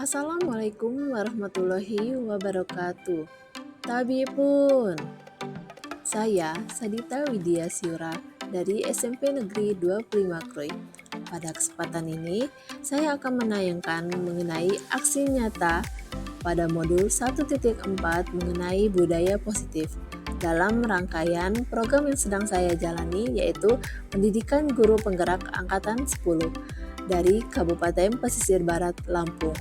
Assalamualaikum warahmatullahi wabarakatuh. Tabipun, saya Sadita Widya Syura dari SMP Negeri 25 Kroy. Pada kesempatan ini, saya akan menayangkan mengenai aksi nyata pada modul 1.4 mengenai budaya positif dalam rangkaian program yang sedang saya jalani, yaitu Pendidikan Guru Penggerak Angkatan 10 dari Kabupaten Pesisir Barat, Lampung.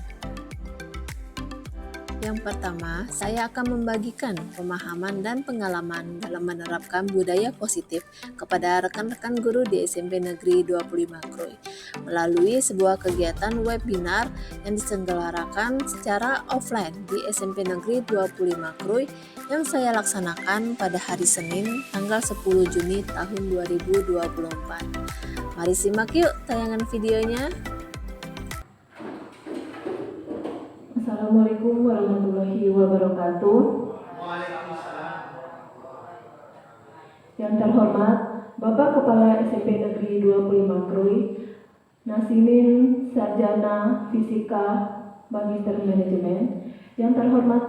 Yang pertama, saya akan membagikan pemahaman dan pengalaman dalam menerapkan budaya positif kepada rekan-rekan guru di SMP Negeri 25 Kroy melalui sebuah kegiatan webinar yang diselenggarakan secara offline di SMP Negeri 25 Kroy yang saya laksanakan pada hari Senin tanggal 10 Juni tahun 2024. Mari simak yuk tayangan videonya. Assalamualaikum warahmatullahi wabarakatuh. Yang terhormat Bapak Kepala SMP Negeri 25 Kroy, Nasimin Sarjana Fisika Magister Manajemen. Yang terhormat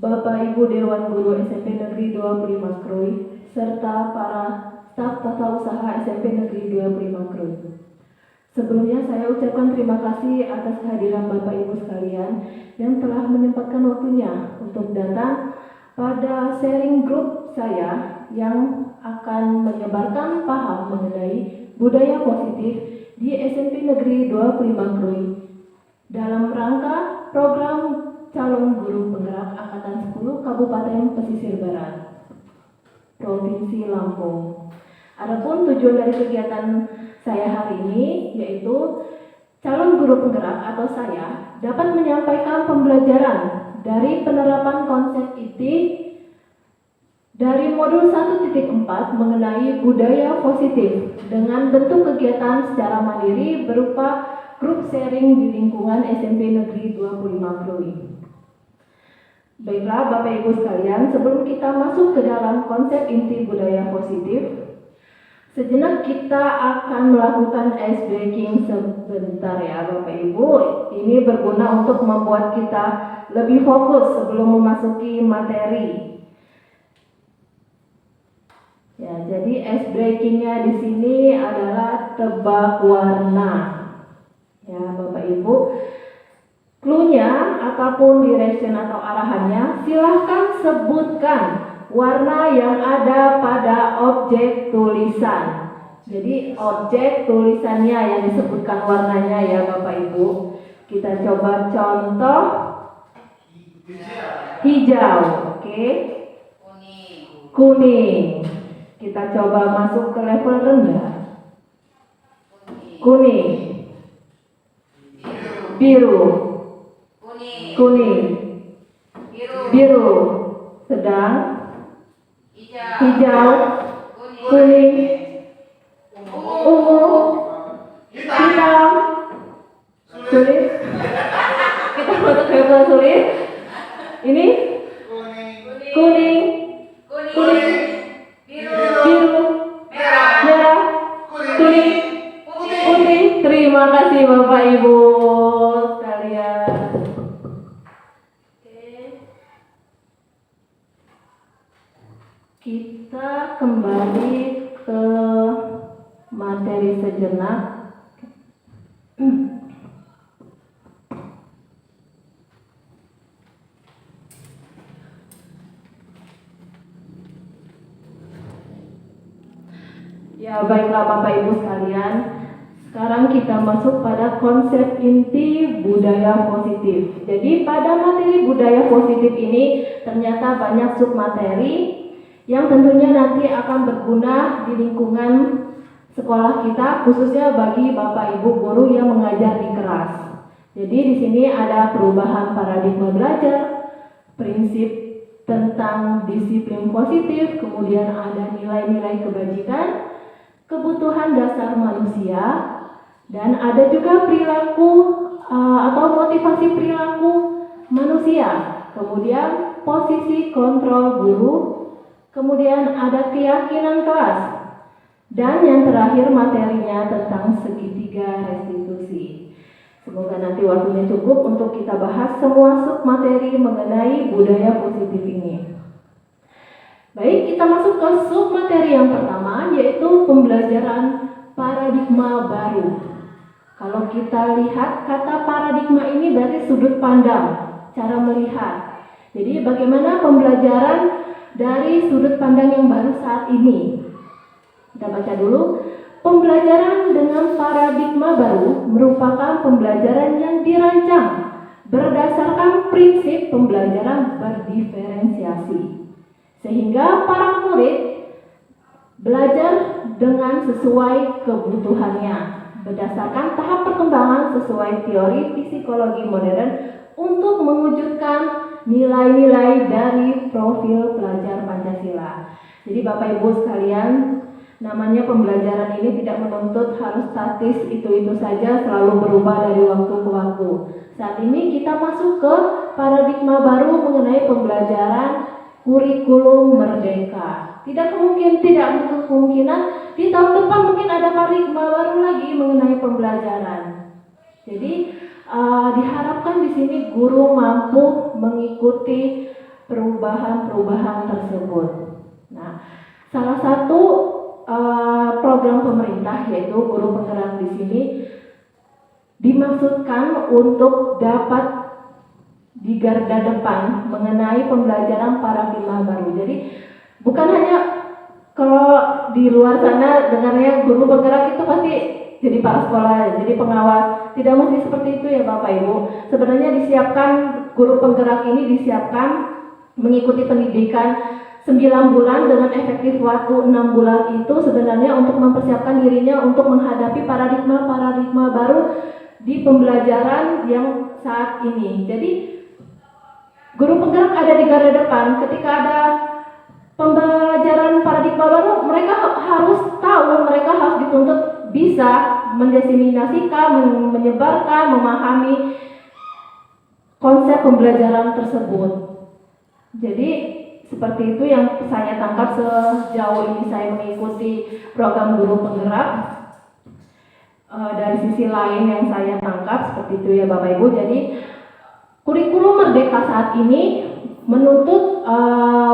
Bapak Ibu Dewan Guru SMP Negeri 25 Kroy, serta para staf tata usaha SMP Negeri 25 Kroy. Sebelumnya saya ucapkan terima kasih atas kehadiran Bapak Ibu sekalian yang telah menyempatkan waktunya untuk datang pada sharing group saya yang akan menyebarkan paham mengenai budaya positif di SMP Negeri 25 Kroy dalam rangka program calon guru penggerak Angkatan 10 Kabupaten Pesisir Barat, Provinsi Lampung. Adapun tujuan dari kegiatan saya hari ini yaitu calon guru penggerak atau saya dapat menyampaikan pembelajaran dari penerapan konsep inti dari modul 1.4 mengenai budaya positif dengan bentuk kegiatan secara mandiri berupa grup sharing di lingkungan SMP Negeri 25 Kroy. Baiklah Bapak Ibu sekalian, sebelum kita masuk ke dalam konsep inti budaya positif, sejenak kita akan melakukan ice breaking sebentar ya Bapak Ibu. Ini berguna untuk membuat kita lebih fokus sebelum memasuki materi. Ya, jadi ice breakingnya di sini adalah tebak warna. Ya Bapak Ibu, clue-nya ataupun direction atau arahannya, silahkan sebutkan warna yang ada pada objek tulisan. Jadi objek tulisannya yang disebutkan warnanya ya Bapak Ibu. Kita coba contoh hijau, oke. Kuning. Kita coba masuk ke level rendah. Kuning. Biru. Kuning. Biru. Sedang. Hijau, kuning, ungu, hitam, sulit. Kita masuk ke level sulit. Ini kuning, biru, merah, kuning, putih. Terima kasih Bapak Ibu sekalian. Kita kembali ke materi sejenak. Ya baiklah Bapak Ibu sekalian, sekarang kita masuk pada konsep inti budaya positif. Jadi pada materi budaya positif ini ternyata banyak submateri yang tentunya nanti akan berguna di lingkungan sekolah kita, khususnya bagi Bapak Ibu guru yang mengajar di kelas. Jadi di sini ada perubahan paradigma belajar, prinsip tentang disiplin positif, kemudian ada nilai-nilai kebajikan, kebutuhan dasar manusia, dan ada juga perilaku atau motivasi perilaku manusia, kemudian posisi kontrol guru, kemudian ada keyakinan kelas, dan yang terakhir materinya tentang segitiga restitusi. Semoga nanti waktunya cukup untuk kita bahas semua submateri mengenai budaya positif ini. Baik, kita masuk ke submateri yang pertama, yaitu pembelajaran paradigma baru. Kalau kita lihat kata paradigma ini dari sudut pandang, cara melihat. Jadi bagaimana pembelajaran dari sudut pandang yang baru saat ini. Kita baca dulu. Pembelajaran dengan paradigma baru merupakan pembelajaran yang dirancang berdasarkan prinsip pembelajaran berdiferensiasi. Sehingga para murid belajar dengan sesuai kebutuhannya, berdasarkan tahap perkembangan sesuai teori psikologi modern untuk mewujudkan nilai-nilai dari profil pelajar Pancasila. Jadi Bapak Ibu sekalian, namanya pembelajaran ini tidak menuntut harus statis itu saja, selalu berubah dari waktu ke waktu. Saat ini kita masuk ke paradigma baru mengenai pembelajaran kurikulum merdeka. Tidak kemungkinan di tahun depan mungkin ada paradigma baru lagi mengenai pembelajaran. Jadi diharapkan di sini guru mampu mengikuti perubahan-perubahan tersebut. Nah, salah satu program pemerintah yaitu guru penggerak di sini dimaksudkan untuk dapat di garda depan mengenai pembelajaran paradigma baru. Jadi bukan hanya kalau di luar sana dengarnya guru penggerak itu pasti jadi para sekolah, jadi pengawas. Tidak mesti seperti itu ya Bapak Ibu. Sebenarnya disiapkan guru penggerak ini disiapkan mengikuti pendidikan 9 bulan dengan efektif waktu 6 bulan itu sebenarnya untuk mempersiapkan dirinya untuk menghadapi paradigma baru di pembelajaran yang saat ini. Jadi guru penggerak ada di garda depan ketika ada pembelajaran paradigma baru, mereka harus tahu, mereka harus dituntut bisa mendiseminasikan, menyebarkan, memahami konsep pembelajaran tersebut. Jadi seperti itu yang saya tangkap sejauh ini saya mengikuti program guru penggerak. Dari sisi lain yang saya tangkap seperti itu ya Bapak Ibu. Jadi kurikulum merdeka saat ini menuntut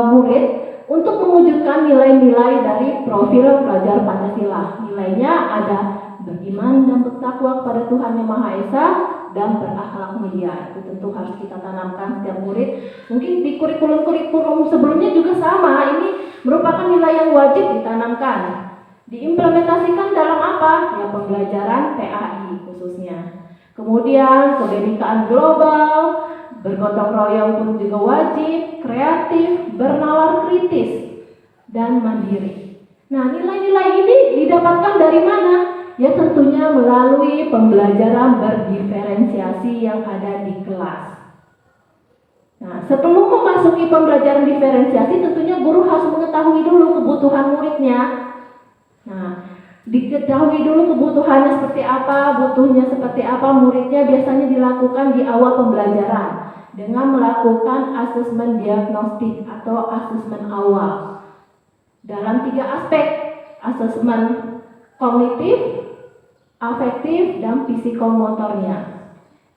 murid untuk mewujudkan nilai-nilai dari profil pelajar Pancasila. Nilainya ada beriman dan bertakwa kepada Tuhan Yang Maha Esa dan berakhlak mulia. Itu tentu harus kita tanamkan setiap murid. Mungkin di kurikulum sebelumnya juga sama. Ini merupakan nilai yang wajib ditanamkan. Diimplementasikan dalam apa? Ya pembelajaran PAI khususnya. Kemudian kebinekaan global, bergotong royong pun juga wajib, kreatif, bernalar kritis, dan mandiri. Nah, nilai-nilai ini didapatkan dari mana? Ya tentunya melalui pembelajaran berdiferensiasi yang ada di kelas. Nah, sebelum memasuki pembelajaran diferensiasi, tentunya guru harus mengetahui dulu kebutuhan muridnya. Nah, diketahui dulu kebutuhannya seperti apa, butuhnya seperti apa, muridnya biasanya dilakukan di awal pembelajaran dengan melakukan asesmen diagnostik atau asesmen awal dalam 3 aspek, asesmen kognitif, afektif, dan psikomotornya.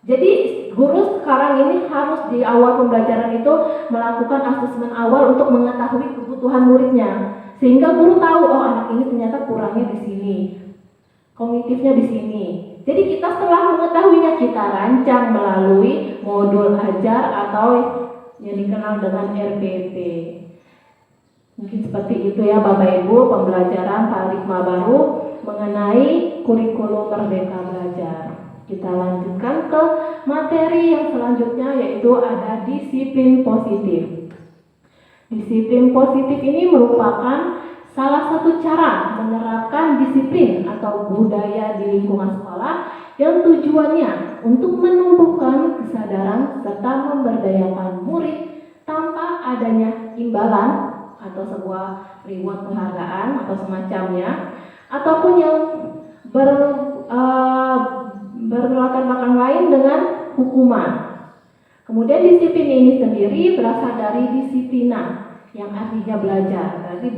Jadi guru sekarang ini harus di awal pembelajaran itu melakukan asesmen awal untuk mengetahui kebutuhan muridnya, sehingga guru tahu oh anak ini ternyata kurangnya di sini, kognitifnya di sini. Jadi kita setelah mengetahuinya kita rancang melalui modul ajar atau yang dikenal dengan RPP. Mungkin seperti itu ya Bapak Ibu pembelajaran paradigma baru mengenai kurikulum Merdeka Belajar. Kita lanjutkan ke materi yang selanjutnya yaitu ada disiplin positif. Disiplin positif ini merupakan salah satu cara menerapkan disiplin atau budaya di lingkungan sekolah yang tujuannya untuk menumbuhkan kesadaran serta memberdayakan murid tanpa adanya imbalan atau sebuah reward penghargaan atau semacamnya, ataupun yang berlatar belakang lain dengan hukuman. Kemudian disiplin ini sendiri berasal dari disiplina yang artinya belajar. Berarti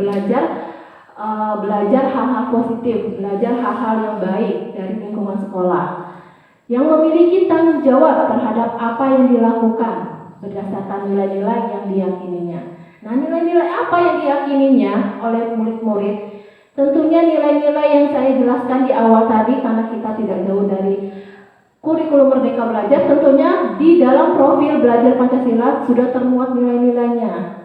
belajar hal-hal positif, belajar hal-hal yang baik dari lingkungan sekolah. yang memiliki tanggung jawab terhadap apa yang dilakukan berdasarkan nilai-nilai yang diyakininya. Nah, nilai-nilai apa yang diyakininya oleh murid-murid? Tentunya nilai-nilai yang saya jelaskan di awal tadi, karena kita tidak jauh dari kurikulum Merdeka Belajar, tentunya di dalam profil belajar Pancasila sudah termuat nilai-nilainya.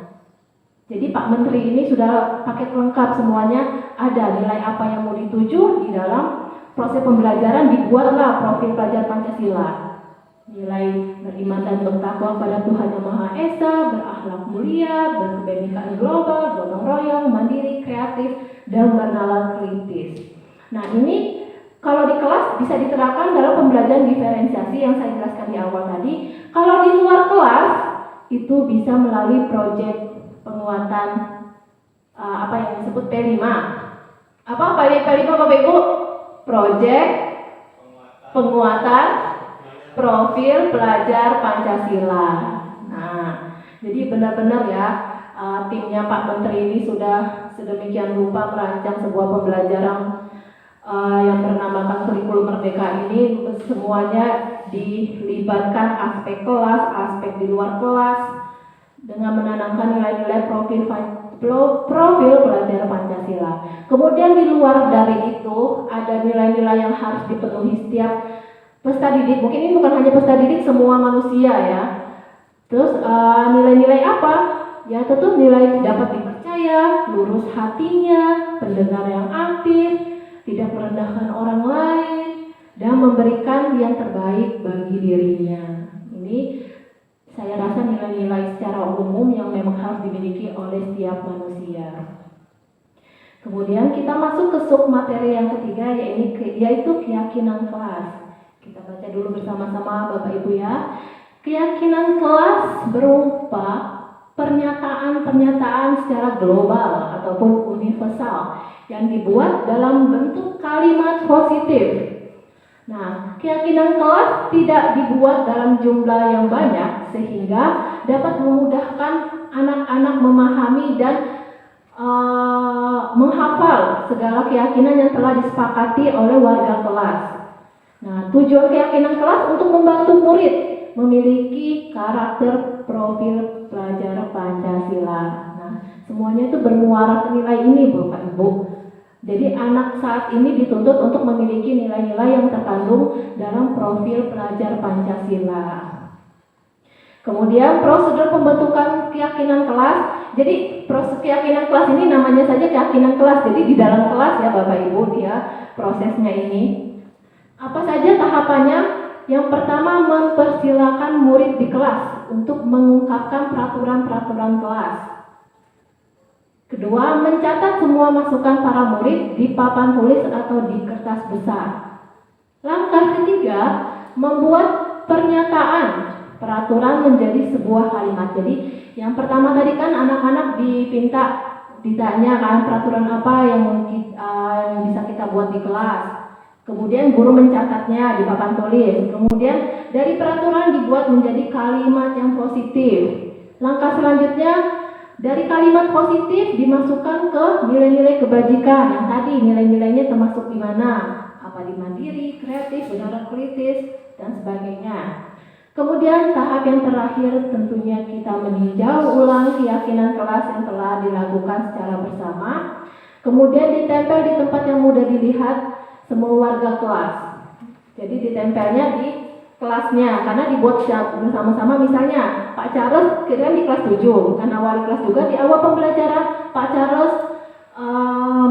Jadi Pak Menteri ini sudah paket lengkap semuanya, ada nilai apa yang mau dituju di dalam proses pembelajaran, dibuatlah profil pelajar Pancasila. Nilai beriman dan bertakwa pada Tuhan Yang Maha Esa, berakhlak mulia, berkebinekaan global, gotong royong, mandiri, kreatif, dan bernalar kritis. Nah, ini kalau di kelas bisa diterapkan dalam pembelajaran diferensiasi yang saya jelaskan di awal tadi. Kalau di luar kelas itu bisa melalui proyek penguatan apa yang disebut P5. Apa P5 Bapak Ibu? Proyek penguatan profil pelajar Pancasila. Nah, jadi benar-benar ya timnya Pak Menteri ini sudah sedemikian rupa merancang sebuah pembelajaran yang bernamakan kurikulum Merdeka ini. Semuanya dilibatkan aspek kelas, aspek di luar kelas dengan menanamkan nilai-nilai profil pelajar Pancasila. Kemudian di luar dari itu ada nilai-nilai yang harus dipenuhi setiap peserta didik. Mungkin ini bukan hanya peserta didik, semua manusia ya. Terus nilai-nilai apa? Ya tentu nilai dapat dipercaya, lurus hatinya, pendengar yang aktif, tidak merendahkan orang lain, dan memberikan yang terbaik bagi dirinya. Ini saya rasa nilai-nilai secara umum yang memang harus dimiliki oleh setiap manusia. Kemudian kita masuk ke sub materi yang ketiga, yaitu keyakinan kelas. Kita baca dulu bersama-sama Bapak Ibu ya. Keyakinan kelas berupa pernyataan-pernyataan secara global ataupun universal yang dibuat dalam bentuk kalimat positif. Nah, keyakinan kelas tidak dibuat dalam jumlah yang banyak sehingga dapat memudahkan anak-anak memahami dan menghafal segala keyakinan yang telah disepakati oleh warga kelas. Nah, tujuan keyakinan kelas untuk membantu murid memiliki karakter profil pelajar Pancasila. Nah, semuanya itu bermuara ke nilai ini, Bapak Ibu. Jadi anak saat ini dituntut untuk memiliki nilai-nilai yang terkandung dalam profil pelajar Pancasila. Kemudian prosedur pembentukan keyakinan kelas. Jadi proses keyakinan kelas ini namanya saja keyakinan kelas. Jadi di dalam kelas ya Bapak Ibu dia prosesnya ini. Apa saja tahapannya? Yang pertama, mempersilakan murid di kelas untuk mengungkapkan peraturan-peraturan kelas. Kedua, mencatat semua masukan para murid di papan tulis atau di kertas besar. Langkah ketiga, membuat pernyataan peraturan menjadi sebuah kalimat. Jadi yang pertama tadi kan anak-anak ditanya kan peraturan apa yang bisa kita buat di kelas. Kemudian guru mencatatnya di papan tulis. Kemudian dari peraturan dibuat menjadi kalimat yang positif. Langkah selanjutnya, dari kalimat positif dimasukkan ke nilai-nilai kebajikan. Yang tadi nilai-nilainya termasuk di mana? Apa di mandiri, kreatif, benar kritis, dan sebagainya. Kemudian tahap yang terakhir tentunya kita meninjau ulang keyakinan kelas yang telah dilakukan secara bersama. Kemudian ditempel di tempat yang mudah dilihat semua warga kelas. Jadi ditempelnya di kelasnya karena dibuat bersama-sama. Misalnya Pak Charles kira di kelas 7 karena wali kelas juga. Di awal pembelajaran Pak Charles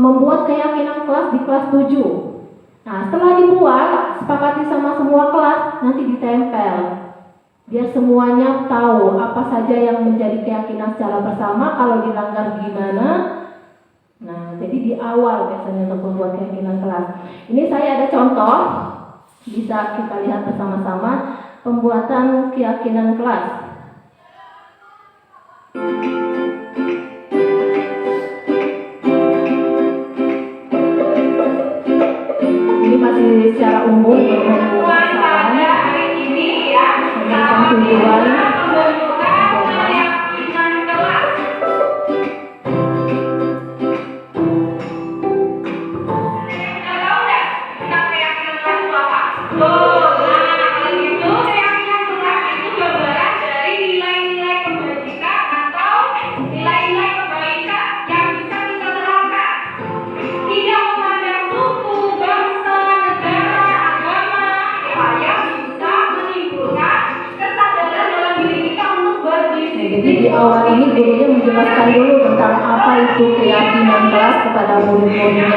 membuat keyakinan kelas di kelas 7. Nah setelah dibuat sepakati sama semua kelas, nanti ditempel biar semuanya tahu apa saja yang menjadi keyakinan secara bersama, kalau dilanggar gimana. Nah, jadi di awal biasanya untuk membuat keyakinan kelas. Ini saya ada contoh, bisa kita lihat bersama-sama pembuatan keyakinan kelas. Ini masih secara umum tentang tujuan. membentuk keyakinan kelas kepada murid-muridnya.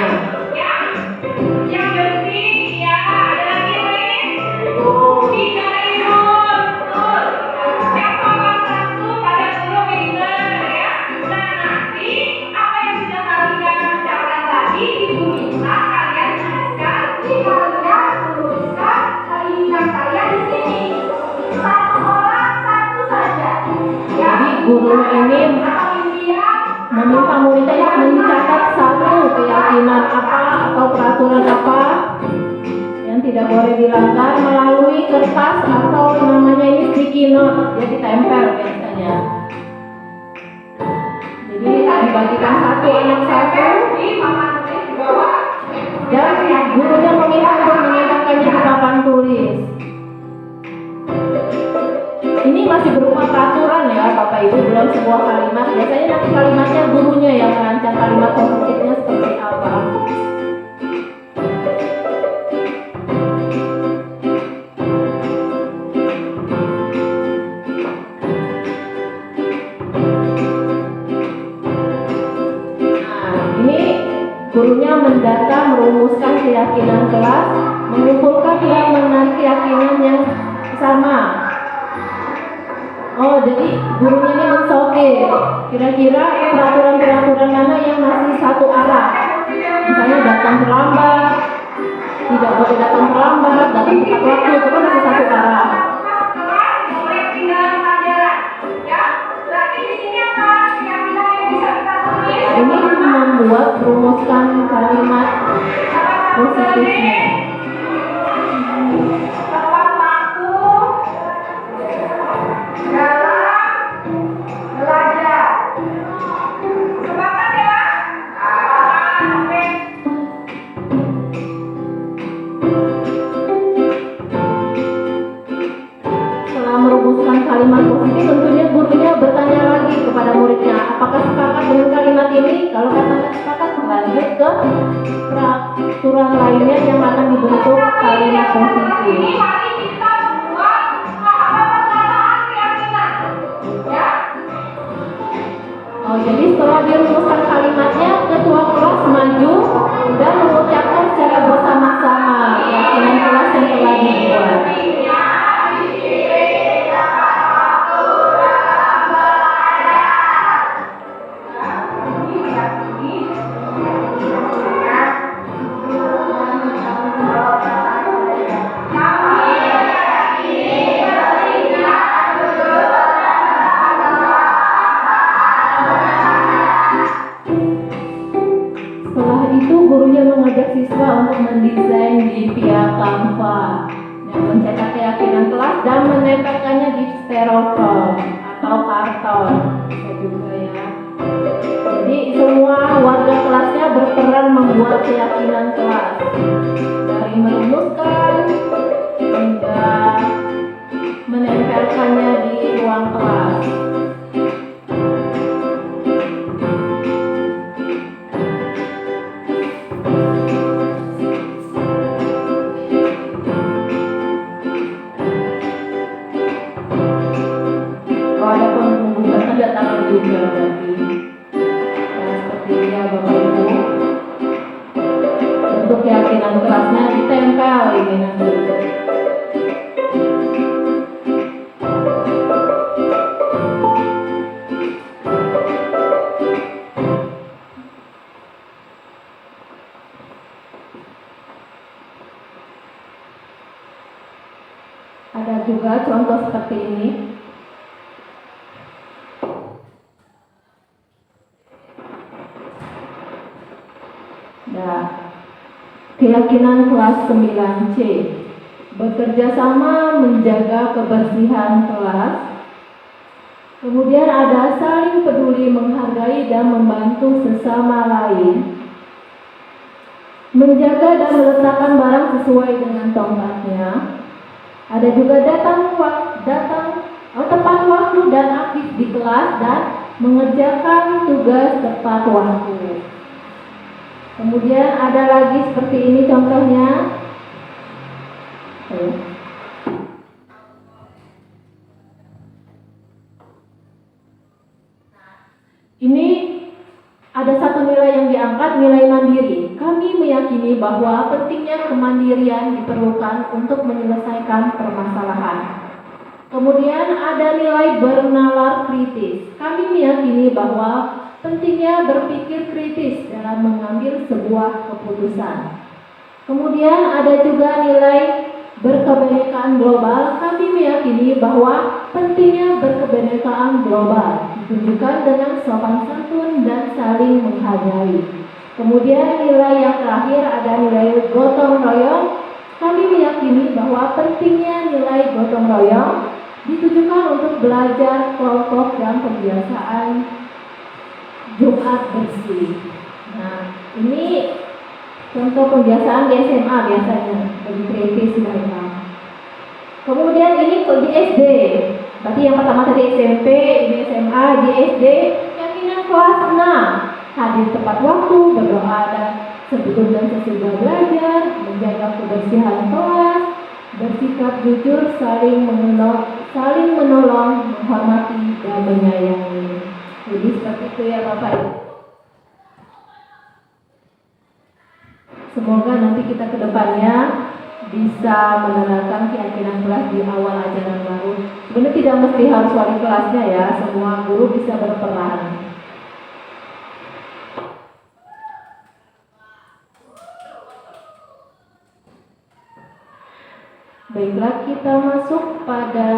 Jadi guru ini meminta muridnya mencatat satu keyakinan apa atau peraturan apa yang tidak boleh dilanggar melalui kertas atau namanya ini sticky note, dia ditempel biasanya. Jadi dibagikan satu anak satu dan gurunya meminta untuk menyebarkannya di papan tulis. Ini masih berupa peraturan ya Bapak Ibu, belum sebuah kalimat. Biasanya nanti kalimatnya gurunya yang merancang kalimat positifnya seperti apa. Nah, ini gurunya mendata, merumuskan keyakinan kelas, mengumpulkan dan menarik keyakinan yang sama. Oh, jadi gurunya ini mensortir kira-kira peraturan-peraturan mana yang masih satu arah. Misalnya datang terlambat, tidak boleh datang terlambat, datang tepat waktu, itu kan masih satu arah. Ini membuat rumuskan kalimat positifnya. Kalimat positif, tentunya gurunya bertanya lagi kepada muridnya, apakah sepakat dengan kalimat ini? Kalau katanya sepakat, lanjut ke peraturan lainnya yang akan dibentuk kalimat positif. Oh, jadi setelah dirumuskan kalimatnya, ketua kelas maju dan mengucapkan secara bersama-sama keyakinan kelas yang telah dibuat. Gurunya mengajak siswa untuk mendesain di via Canva dan mencetak keyakinan kelas dan menempelkannya di styrofoam atau karton. Bisa juga ya. Jadi semua warga kelasnya berperan membuat keyakinan kelas, dari merumuskan hingga menempelkannya di ruang kelas. Juga berarti seperti ya Bapak Ibu, untuk keyakinan kelasnya ditempel ini nanti. Ada juga contoh seperti ini. Keyakinan kelas 9C, bekerja sama menjaga kebersihan kelas. Kemudian ada saling peduli, menghargai dan membantu sesama lain, menjaga dan meletakkan barang sesuai dengan tempatnya. Ada juga tepat waktu dan aktif di kelas dan mengerjakan tugas tepat waktu. Kemudian ada lagi seperti ini contohnya. Ini ada satu nilai yang diangkat, nilai mandiri. Kami meyakini bahwa pentingnya kemandirian diperlukan untuk menyelesaikan permasalahan. Kemudian ada nilai bernalar kritis. Kami meyakini bahwa pentingnya berpikir kritis dalam mengambil sebuah keputusan. Kemudian ada juga nilai berkebinekaan global. Kami meyakini bahwa pentingnya berkebinekaan global ditunjukkan dengan sopan santun dan saling menghargai. Kemudian nilai yang terakhir ada nilai gotong royong. Kami meyakini bahwa pentingnya nilai gotong royong ditujukan untuk belajar kelompok dan pembiasaan Jumat bersih. Nah, ini contoh pembiasaan di SMA biasanya, lebih kreatif mereka. Kemudian ini di SD, berarti yang pertama tadi SMP, ini SMA, di SD, keyakinan kelas 6, hadir tepat waktu, berdoa dan sebelum dan sesudah belajar, menjaga kebersihan kelas, bersikap jujur, saling menolong, menghormati dan menyayangi. Jadi seperti itu ya Bapak Ibu. Semoga nanti kita ke depannya bisa menerapkan keyakinan kelas di awal ajaran baru. Sebenarnya tidak mesti harus wali kelasnya ya, semua guru bisa berperan. Baiklah, kita masuk pada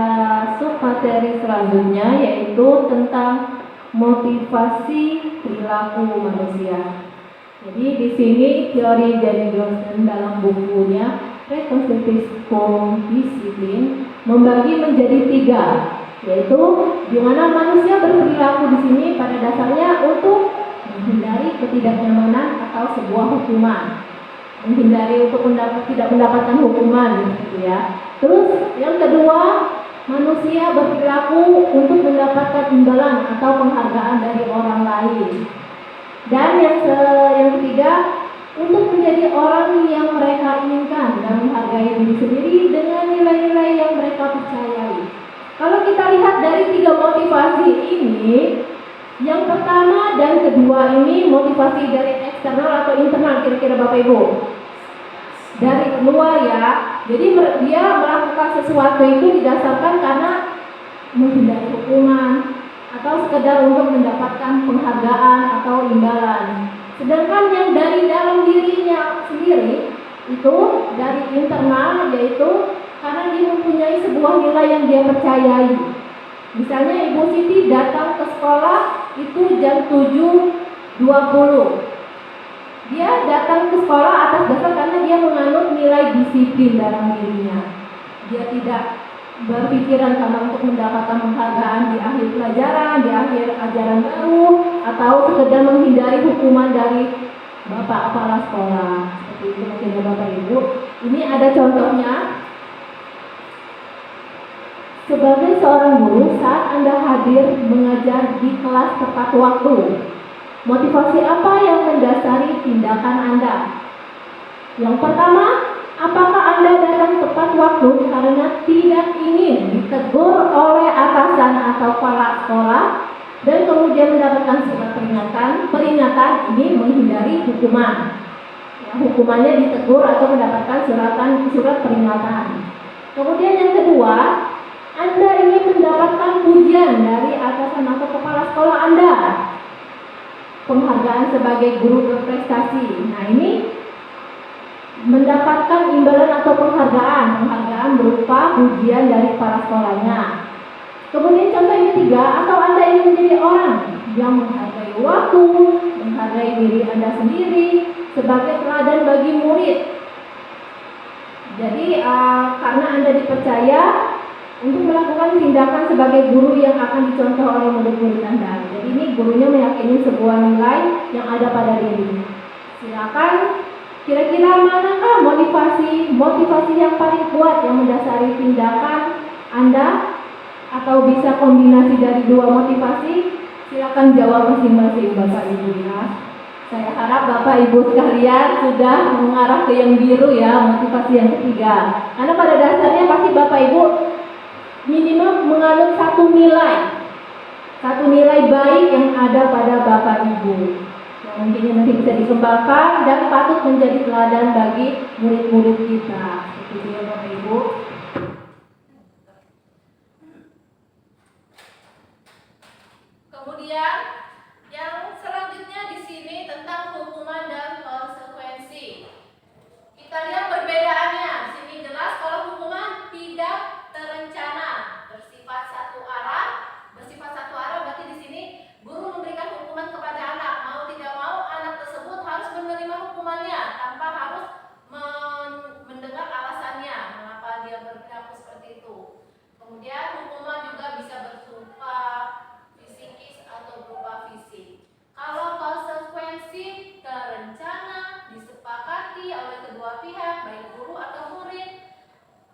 submateri selanjutnya, yaitu tentang motivasi perilaku manusia. Jadi di sini teori Jenny Johnson dalam bukunya Reconstructive Discipline membagi menjadi 3, yaitu di mana manusia berperilaku di sini pada dasarnya untuk menghindari ketidaknyamanan atau sebuah hukuman. Menghindari untuk tidak mendapatkan hukuman gitu ya. Terus yang kedua, manusia berperilaku untuk mendapatkan imbalan atau penghargaan dari orang lain. Dan yang ketiga, untuk menjadi orang yang mereka inginkan dan menghargai diri sendiri dengan nilai-nilai yang mereka percayai. Kalau kita lihat dari 3 motivasi ini, yang pertama dan kedua ini motivasi dari eksternal atau internal, kira-kira Bapak Ibu? Dari luar ya. Jadi dia melakukan sesuatu itu didasarkan karena menghindari hukuman atau sekedar untuk mendapatkan penghargaan atau imbalan. Sedangkan yang dari dalam dirinya sendiri itu dari internal, yaitu karena dia mempunyai sebuah nilai yang dia percayai. Misalnya Ibu Siti datang ke sekolah itu jam 7.20. Dia datang ke sekolah atas dasar karena dia menganut nilai disiplin dalam dirinya. Dia tidak berpikiran karena untuk mendapatkan penghargaan di akhir pelajaran, di akhir ajaran baru, atau sekedar menghindari hukuman dari Bapak kepala sekolah. Seperti itu mungkin ya Bapak Ibu. Ini ada contohnya. Sebagai seorang guru, saat Anda hadir mengajar di kelas tepat waktu, motivasi apa yang mendasari tindakan Anda? Yang pertama, apakah Anda datang tepat waktu karena tidak ingin ditegur oleh atasan atau kepala sekolah dan kemudian mendapatkan surat peringatan ini menghindari hukuman. Ya, hukumannya ditegur atau mendapatkan surat peringatan. Kemudian yang kedua, Anda ingin mendapatkan pujian dari atasan atau kepala sekolah Anda. Penghargaan sebagai guru berprestasi. Nah, ini mendapatkan imbalan atau penghargaan berupa pujian dari kepala sekolahnya. Kemudian contoh yang ketiga, atau Anda ingin menjadi orang yang menghargai waktu, menghargai diri Anda sendiri sebagai teladan bagi murid. Jadi karena Anda dipercaya untuk melakukan tindakan sebagai guru yang akan dicontoh oleh murid-murid Anda. Jadi ini gurunya meyakini sebuah nilai yang ada pada diri. Silakan, kira-kira manakah motivasi yang paling kuat yang mendasari tindakan Anda, atau bisa kombinasi dari 2 motivasi? Silakan jawab masing-masing Bapak Ibu ya. Saya harap Bapak Ibu sekalian sudah mengarah ke yang biru ya, motivasi yang ketiga. Karena pada dasarnya pasti Bapak Ibu minimal menganut satu nilai baik yang ada pada Bapak Ibu. yang mungkin nanti bisa dikembangkan dan patut menjadi teladan bagi murid-murid kita. Itu dia Bapak Ibu. Kemudian yang selanjutnya di sini tentang hukuman dan konsekuensi. Kita lihat perbedaannya. Di sini jelas kalau hukuman tidak terencana, bersifat satu arah. Bersifat satu arah berarti di sini guru memberikan hukuman kepada anak. Mau tidak mau anak tersebut harus menerima hukumannya tanpa harus mendengar alasannya mengapa dia berperilaku seperti itu. Kemudian hukuman juga bisa berupa fisikis atau berupa fisik. Kalau konsekuensi terencana, disepakati oleh kedua pihak, baik guru atau murid.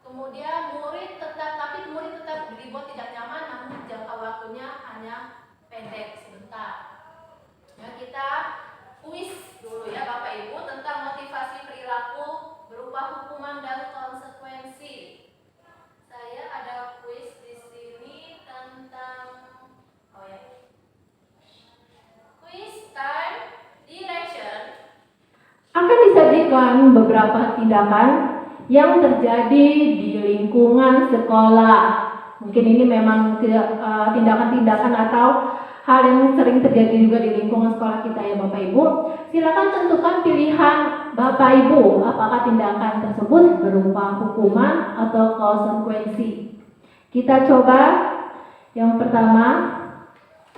Kemudian murid tetap dibuat tidak nyaman, namun jangka waktunya hanya pendek sebentar. Ya, kita kuis dulu ya Bapak Ibu tentang motivasi perilaku berupa hukuman dan konsekuensi. Saya ada kuis di sini tentang quiz time direction. Akan disajikan beberapa tindakan yang terjadi di lingkungan sekolah. Mungkin ini memang tindakan-tindakan atau hal yang sering terjadi juga di lingkungan sekolah kita ya Bapak Ibu. Silakan tentukan pilihan Bapak Ibu, apakah tindakan tersebut berupa hukuman atau konsekuensi. Kita coba yang pertama.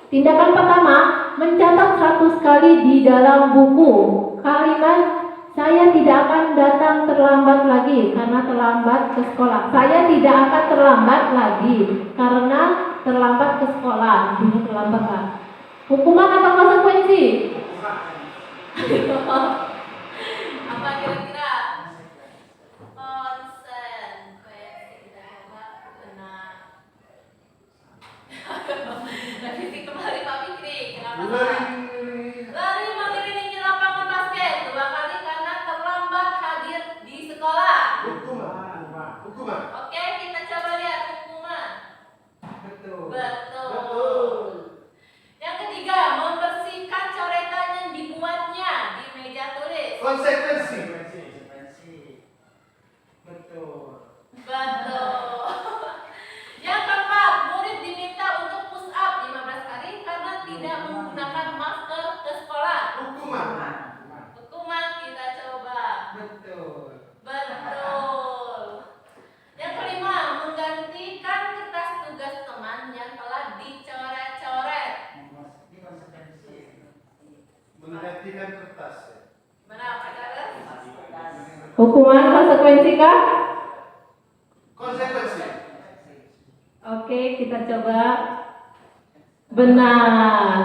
Tindakan pertama, mencatat 100 kali di dalam buku kalimat saya tidak akan datang terlambat lagi karena terlambat ke sekolah. Saya tidak akan terlambat lagi karena terlambat ke sekolah. Ini terlambat lah. Hukuman atau konsekuensi? Apa kira-kira? Konsekuensi. Benar. Revisi kembali Pak Fikri. Kenapa? Lari mengelilingi lapangan basket 2 kali karena terlambat hadir di sekolah. Hukuman. Oke, kita coba lihat hukuman. Betul. Yang ketiga, membersihkan coretan yang dibuatnya di meja tulis. Konsekuensi. Betul. Yang keempat, murid diminta untuk push up 15 kali karena tidak menggunakan masker ke sekolah. Hukuman kita coba. Betul. Yang kelima, menggantikan kertas tugas teman yang telah dicoret-coret. Menggantikan kertas. Benar, Pak Charles? Hukuman konsekuensi kah? Konsekuensi. Oke, kita coba. Benar.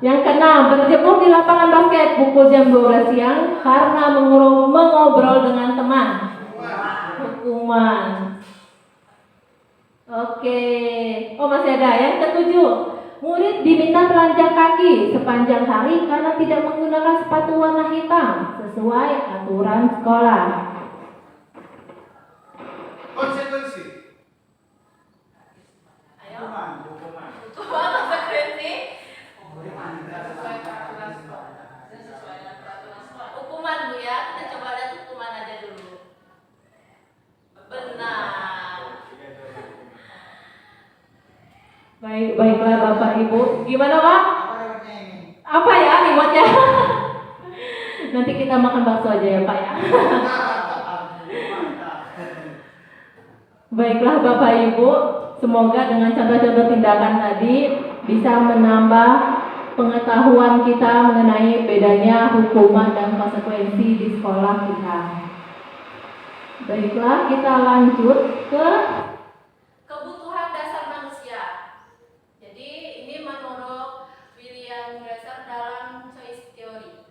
Yang keenam, berjemur di lapangan basket pukul jam 12 siang karena mengobrol dengan teman. Hukuman. Oke. Oh, masih ada. Yang ketujuh, murid diminta telanjang kaki sepanjang hari karena tidak menggunakan sepatu warna hitam sesuai aturan sekolah. Konsekuensi. Ayo. Hukuman konsekuensi. Hukuman Bu ya, kita coba lihat hukuman aja dulu. Benar. Baiklah Bapak Ibu. Gimana Pak? Apa ya remote-nya? Nanti kita makan bakso aja ya Pak ya. Baiklah Bapak Ibu, semoga dengan contoh-contoh tindakan tadi bisa menambah pengetahuan kita mengenai bedanya hukuman dan konsekuensi di sekolah kita. Baiklah, kita lanjut ke Kebutuhan dasar manusia. Jadi ini menurut William Glasser dalam choice theory.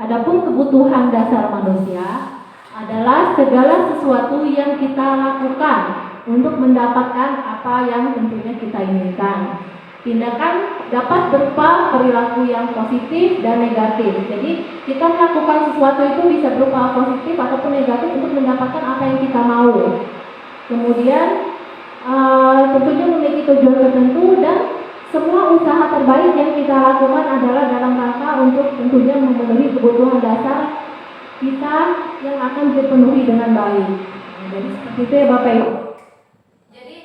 adapun kebutuhan dasar manusia adalah segala sesuatu yang kita lakukan untuk mendapatkan apa yang tentunya kita inginkan. Tindakan dapat berupa perilaku yang positif dan negatif. Jadi kita melakukan sesuatu itu bisa berupa positif ataupun negatif untuk mendapatkan apa yang kita mau. Kemudian tentunya memiliki tujuan tertentu dan semua usaha terbaik yang kita lakukan adalah dalam rangka untuk tentunya memenuhi kebutuhan dasar kita yang akan dipenuhi dengan baik. Nah, jadi seperti itu ya Bapak Ibu. Jadi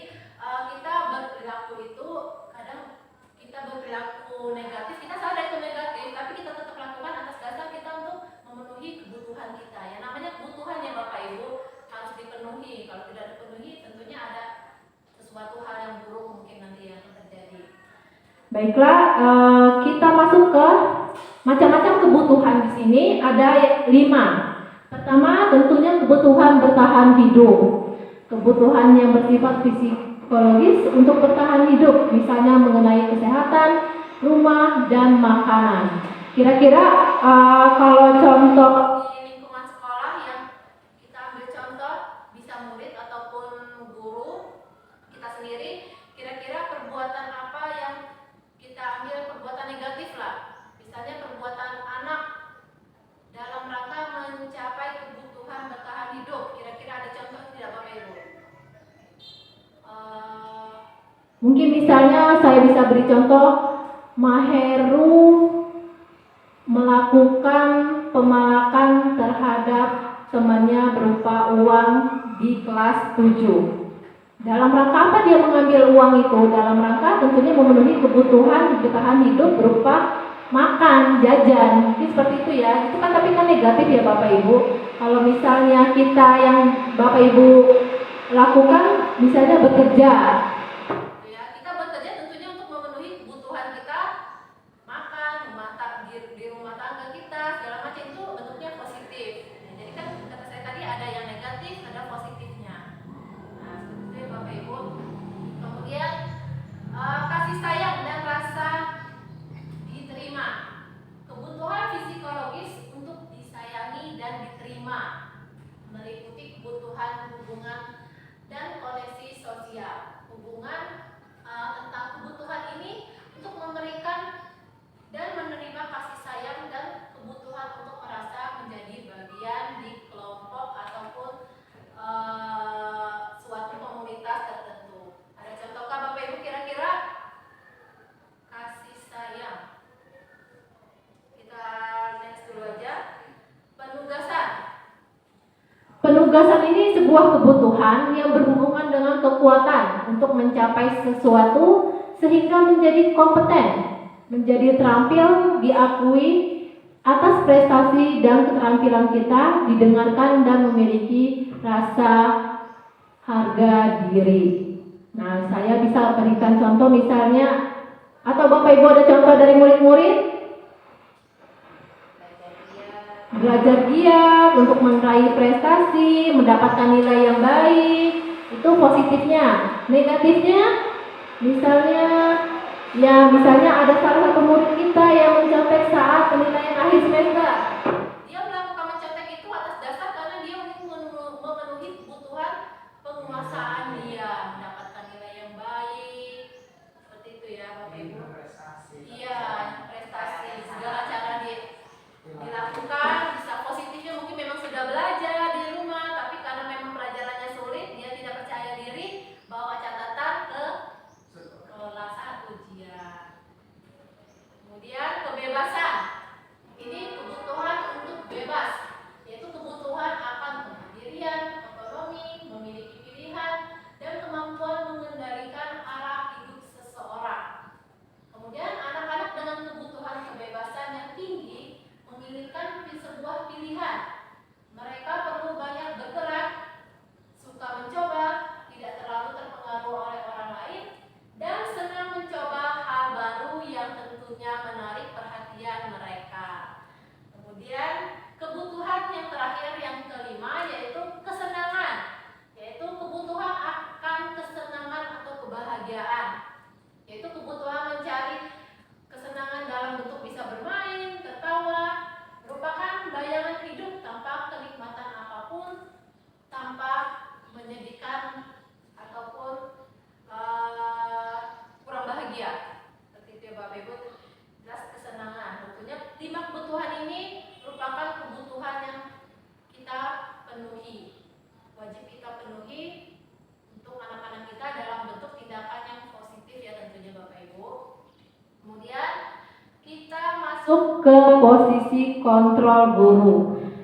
kita berperilaku itu kadang kita berperilaku negatif, kita sadar itu negatif, tapi kita tetap lakukan atas dasar kita untuk memenuhi kebutuhan kita. Ya namanya kebutuhan ya Bapak Ibu harus dipenuhi. Kalau tidak dipenuhi tentunya ada sesuatu hal yang buruk mungkin nanti yang terjadi. Baiklah, kita masuk ke macam-macam kebutuhan di sini. Ada 5. Pertama, tentunya kebutuhan bertahan hidup. Kebutuhan yang bersifat psikologis untuk bertahan hidup, misalnya mengenai kesehatan, rumah, dan makanan. Kira-kira kalau contoh Di lingkungan sekolah yang kita ambil contoh bisa murid ataupun guru kita sendiri, kira-kira perbuatan apa yang kita ambil perbuatan negatif lah, misalnya perbuatan anak dalam rangka mencapai kebutuhan bertahan hidup, kira-kira ada contoh tidak Bapak Ibu? mungkin misalnya saya bisa beri contoh, Maheru melakukan pemalakan terhadap temannya berupa uang di kelas 7. Dalam rangka apa dia mengambil uang itu? Dalam rangka tentunya memenuhi kebutuhan bertahan hidup berupa makan, jajan, mungkin seperti itu ya. Itu kan tapi kan negatif ya Bapak Ibu. Kalau misalnya kita yang Bapak Ibu lakukan, misalnya bekerja. Ya, kita bekerja tentunya untuk memenuhi kebutuhan kita, makan, di rumah tangga kita, segala macam itu bentuknya positif. Nah, jadi kan kata saya tadi ada yang negatif, ada positifnya. Nah, seperti itu ya Bapak Ibu. Kemudian kasih sayang dan rasa diterima. Kebutuhan psikologis untuk disayangi dan diterima, meliputi kebutuhan hubungan dan koneksi sosial. Hubungan tentang kebutuhan ini untuk memberikan dan menerima kasih sayang dan kebutuhan untuk merasa menjadi bagian di kelompok ataupun suatu komunitas tertentu. Ada contohkah Bapak Ibu kira-kira kasih sayang? Kita next dulu aja. Penugasan. Penugasan ini sebuah kebutuhan yang berhubungan dengan kekuatan untuk mencapai sesuatu sehingga menjadi kompeten, menjadi terampil, diakui atas prestasi dan keterampilan kita, didengarkan dan memiliki rasa harga diri. Nah, saya bisa berikan contoh misalnya, atau Bapak Ibu ada contoh dari murid-murid? Belajar giat untuk meraih prestasi, mendapatkan nilai yang baik, itu positifnya. Negatifnya, misalnya ada salah satu murid kita yang mencontek saat penilaian akhir semester. Dia melakukan mencontek itu atas dasar karena dia ingin memenuhi kebutuhan penguasaan dia, mendapatkan nilai yang baik, seperti itu ya Bapak Ibu. Iya, prestasi, segala cara dilakukan, bisa positifnya mungkin memang sudah belajar di rumah, tapi karena memang pelajarannya sulit, dia tidak percaya diri, bawa catatan ke kelas saat ujian. Kemudian kebebasan. Ini kebutuhan untuk bebas, yaitu kebutuhan akan kemandirian, otonomi, memiliki pilihan, dan kemampuan mengendalikan arah hidup seseorang. Kemudian anak-anak dengan kebutuhan kebebasan yang tinggi memiliki sebuah pilihan. Mereka perlu banyak bergerak, suka mencoba, tidak terlalu terpengaruh oleh orang lain, dan senang mencoba hal baru yang tentunya menarik perhatian mereka. Kemudian kebutuhan yang terakhir yang kelima yaitu kesenangan, yaitu kebutuhan akan kesenangan atau kebahagiaan, yaitu kebutuhan mencari kesenangan dalam bentuk bisa bermain, tertawa, merupakan bayangan hidup tanpa kenikmatan apapun, tanpa menyedihkan ataupun kurang bahagia. Seperti itu ya Bapak Ibu, jelas kesenangan. Tentunya 5 kebutuhan ini merupakan kebutuhan yang kita penuhi, wajib kita penuhi untuk anak-anak kita dalam bentuk tindakan yang positif ya tentunya Bapak Ibu. Kemudian kita masuk masuk ke posisi kontrol guru.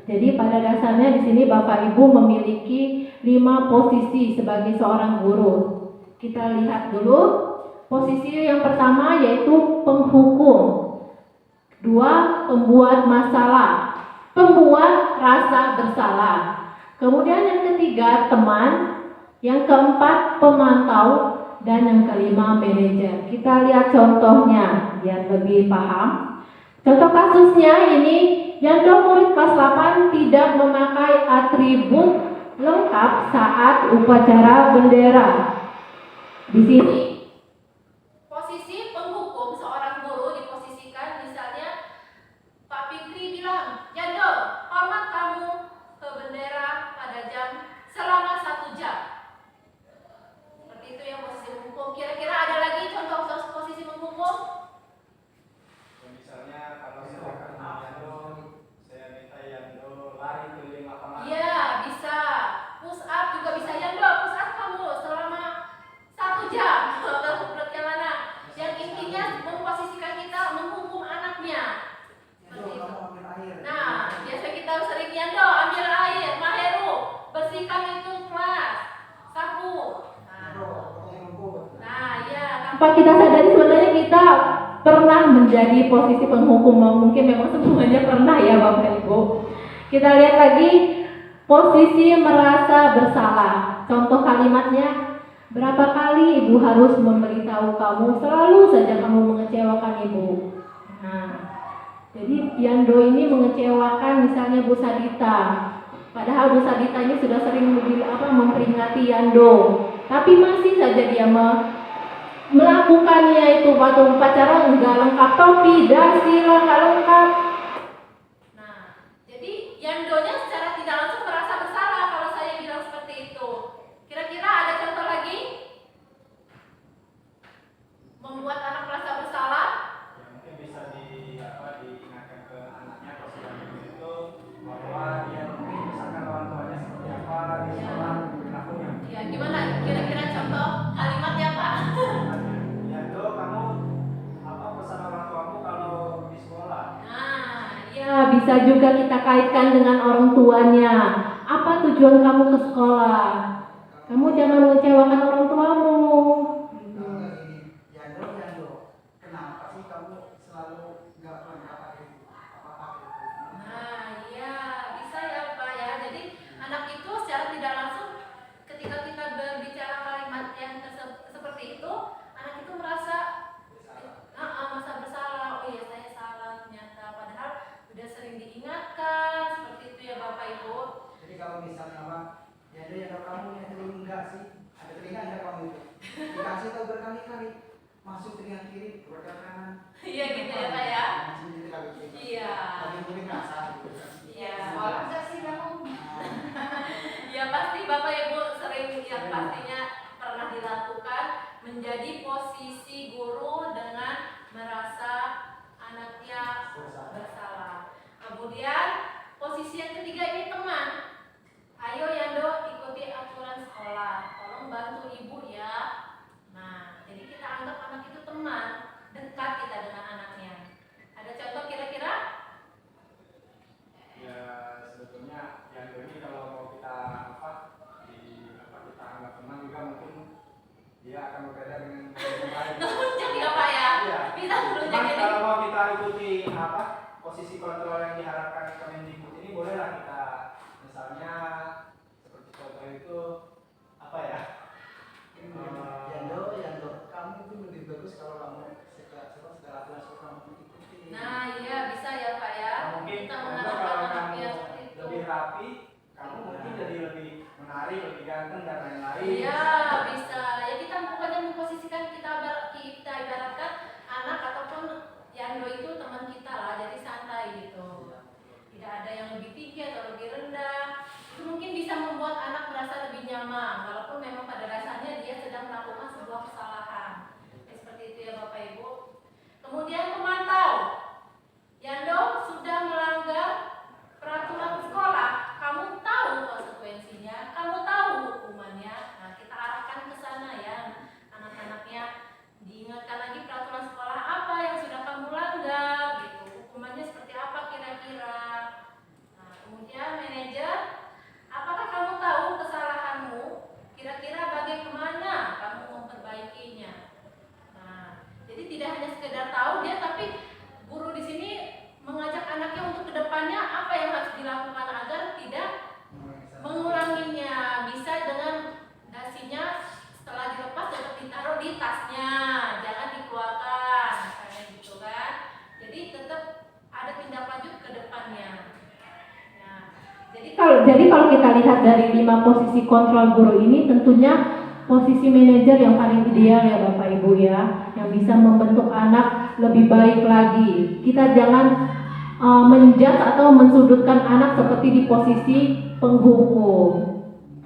Jadi pada dasarnya di sini Bapak Ibu memiliki 5 posisi sebagai seorang guru. Kita lihat dulu. Posisi yang pertama yaitu penghukum. 2, pembuat masalah. Pembuat rasa bersalah. Kemudian yang ketiga teman. Yang keempat pemantau. Dan yang kelima manajer. Kita lihat contohnya biar lebih paham. Contoh kasusnya ini, Yando murid kelas 8 tidak memakai atribut lengkap saat upacara bendera. Di sini posisi penghukum seorang guru diposisikan, misalnya Pak Fikri bilang, Yando, hormat kamu ke bendera pada jam selama 1 jam. Seperti itu yang posisi menghukum. Kira-kira ada lagi contoh posisi menghukum? Misalnya kalau saya Yando, saya minta Yando lari keliling lapangan. Iya, bisa. Push up juga bisa. Yando, push up kamu selama 1 jam. Beratnya mana? Yang intinya memposisikan kita menghukum anaknya. Seperti itu. Nah, biasa kita sering Yando, ambil air, Maheru, bersihkan itu kelas, sapu. Nah, ya. tanpa kita sadari sebenarnya kita pernah menjadi posisi penghukum. Mungkin memang semuanya pernah ya Bapak Ibu. Kita lihat lagi posisi merasa bersalah. Contoh kalimatnya, berapa kali ibu harus memberitahu kamu, selalu saja kamu mengecewakan ibu. Nah, jadi Yando ini mengecewakan misalnya Bu Sadita. Padahal Bu Sadita ini sudah sering memperingati Yando, tapi masih saja dia melakukannya itu waktu upacara enggak lengkap topi, dasi enggak lengkap. Nah, jadi Yandonya secara tidak langsung merasa bersalah kalau saya bilang seperti itu. Kira-kira ada contoh lagi? Membuat anak merasa bersalah? Ya, mungkin bisa diingatkan ke anaknya kalau sudah itu bahwa dia mungkin misalkan orang tuanya seperti apa di sekolah perilakunya. Ya, gimana? Kira-kira contoh kalimatnya Pak? Yando, kamu pesan orang tuamu kalau di sekolah? Nah, Ya, bisa juga kita kaitkan dengan orang tuanya. Apa tujuan kamu ke sekolah? Kamu jangan mengecewakan orang tuamu. Yando, kenapa sih kamu selalu nggak pernah pakai apa-apa itu? nah, iya, bisa ya Pak ya. Jadi anak itu secara tidak langsung ketika kita berbicara kalimat yang seperti itu, anak itu merasa merasa bersalah. Oh iya, saya salah ternyata. Padahal udah sering diingatkan seperti itu ya Bapak Ibu. Jadi kalau misalnya apa, Yando kamu yang telinga sih, ada telinga nggak kamu itu? Dikasih tahu berkali-kali, masuk telinga kiri, keluar kanan. Iya gitu ya Pak ya. Masih gitu kali gitu. Iya. Tapi mungkin kasar gitu. Iya. Orang nggak sih kamu? Ya pasti Bapak Ibu sering yang pastinya pernah dilakukan menjadi posisi guru dengan merasa anaknya bersalah. Kemudian posisi yang ketiga ini teman. Ayo Yando ikuti aturan sekolah. Tolong bantu ibu ya. Nah, jadi kita anggap anak itu teman, dekat kita dengan anaknya. Ada contoh kira-kira? Ya sebetulnya Yando ini kalau mau kita kita anggap teman juga mungkin dia akan berbeda dengan yang lain. Melunjak ya Pak ya? Iya. Bisa melunjak Cuman ini. kalau mau kita ikuti posisi kontrol yang diharapkan Kemendikbud ini bolehlah kita misalnya seperti contoh itu apa ya? Yando, kamu itu lebih bagus kalau kamu segala aturan sekolah kamu ikuti. Nah, iya bisa ya Pak ya. Mungkin Kita kalau mengarahkan anak kamu yang seperti itu. lebih rapi, kamu mungkin jadi lebih menarik, lebih ganteng dan lain-lain. Iya, bisa. Ya kita pokoknya memposisikan kita ibaratkan anak ataupun Yando itu teman kita lah, jadi santai gitu. Tidak ada yang lebih tinggi atau lebih rendah. Itu mungkin bisa membuat anak merasa lebih nyaman, walaupun memang pada dasarnya dia sedang melakukan sebuah kesalahan. Seperti itu ya Bapak Ibu. Kemudian pemantau. Yando sudah melanggar peraturan sekolah. Kamu tahu konsekuensinya, kamu tahu hukumannya. Nah, kita arahkan ke sana ya, anak-anaknya. Diingatkan lagi peraturan sekolah apa yang sudah kamu langgar. Jadi kalau kita lihat dari 5 posisi kontrol guru ini, tentunya posisi manajer yang paling ideal ya Bapak Ibu ya, yang bisa membentuk anak lebih baik lagi. Kita jangan menjudge atau mensudutkan anak seperti di posisi penghukum.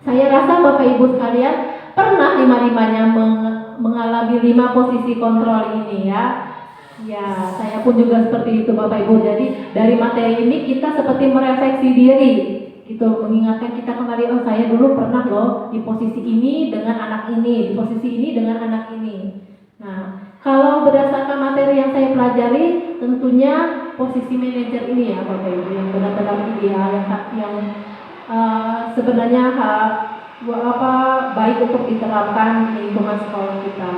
Saya rasa Bapak Ibu sekalian pernah lima-limanya mengalami 5 posisi kontrol ini ya. Ya, saya pun juga seperti itu Bapak Ibu. Jadi dari materi ini kita seperti merefleksi diri, gitu, mengingatkan kita kembali, oh saya dulu pernah loh di posisi ini dengan anak ini, di posisi ini dengan anak ini. Nah, kalau berdasarkan materi yang saya pelajari, tentunya posisi manajer ini ya Bapak Ibu yang benar-benar ideal, yang sebenarnya baik untuk diterapkan di lingkungan sekolah kita.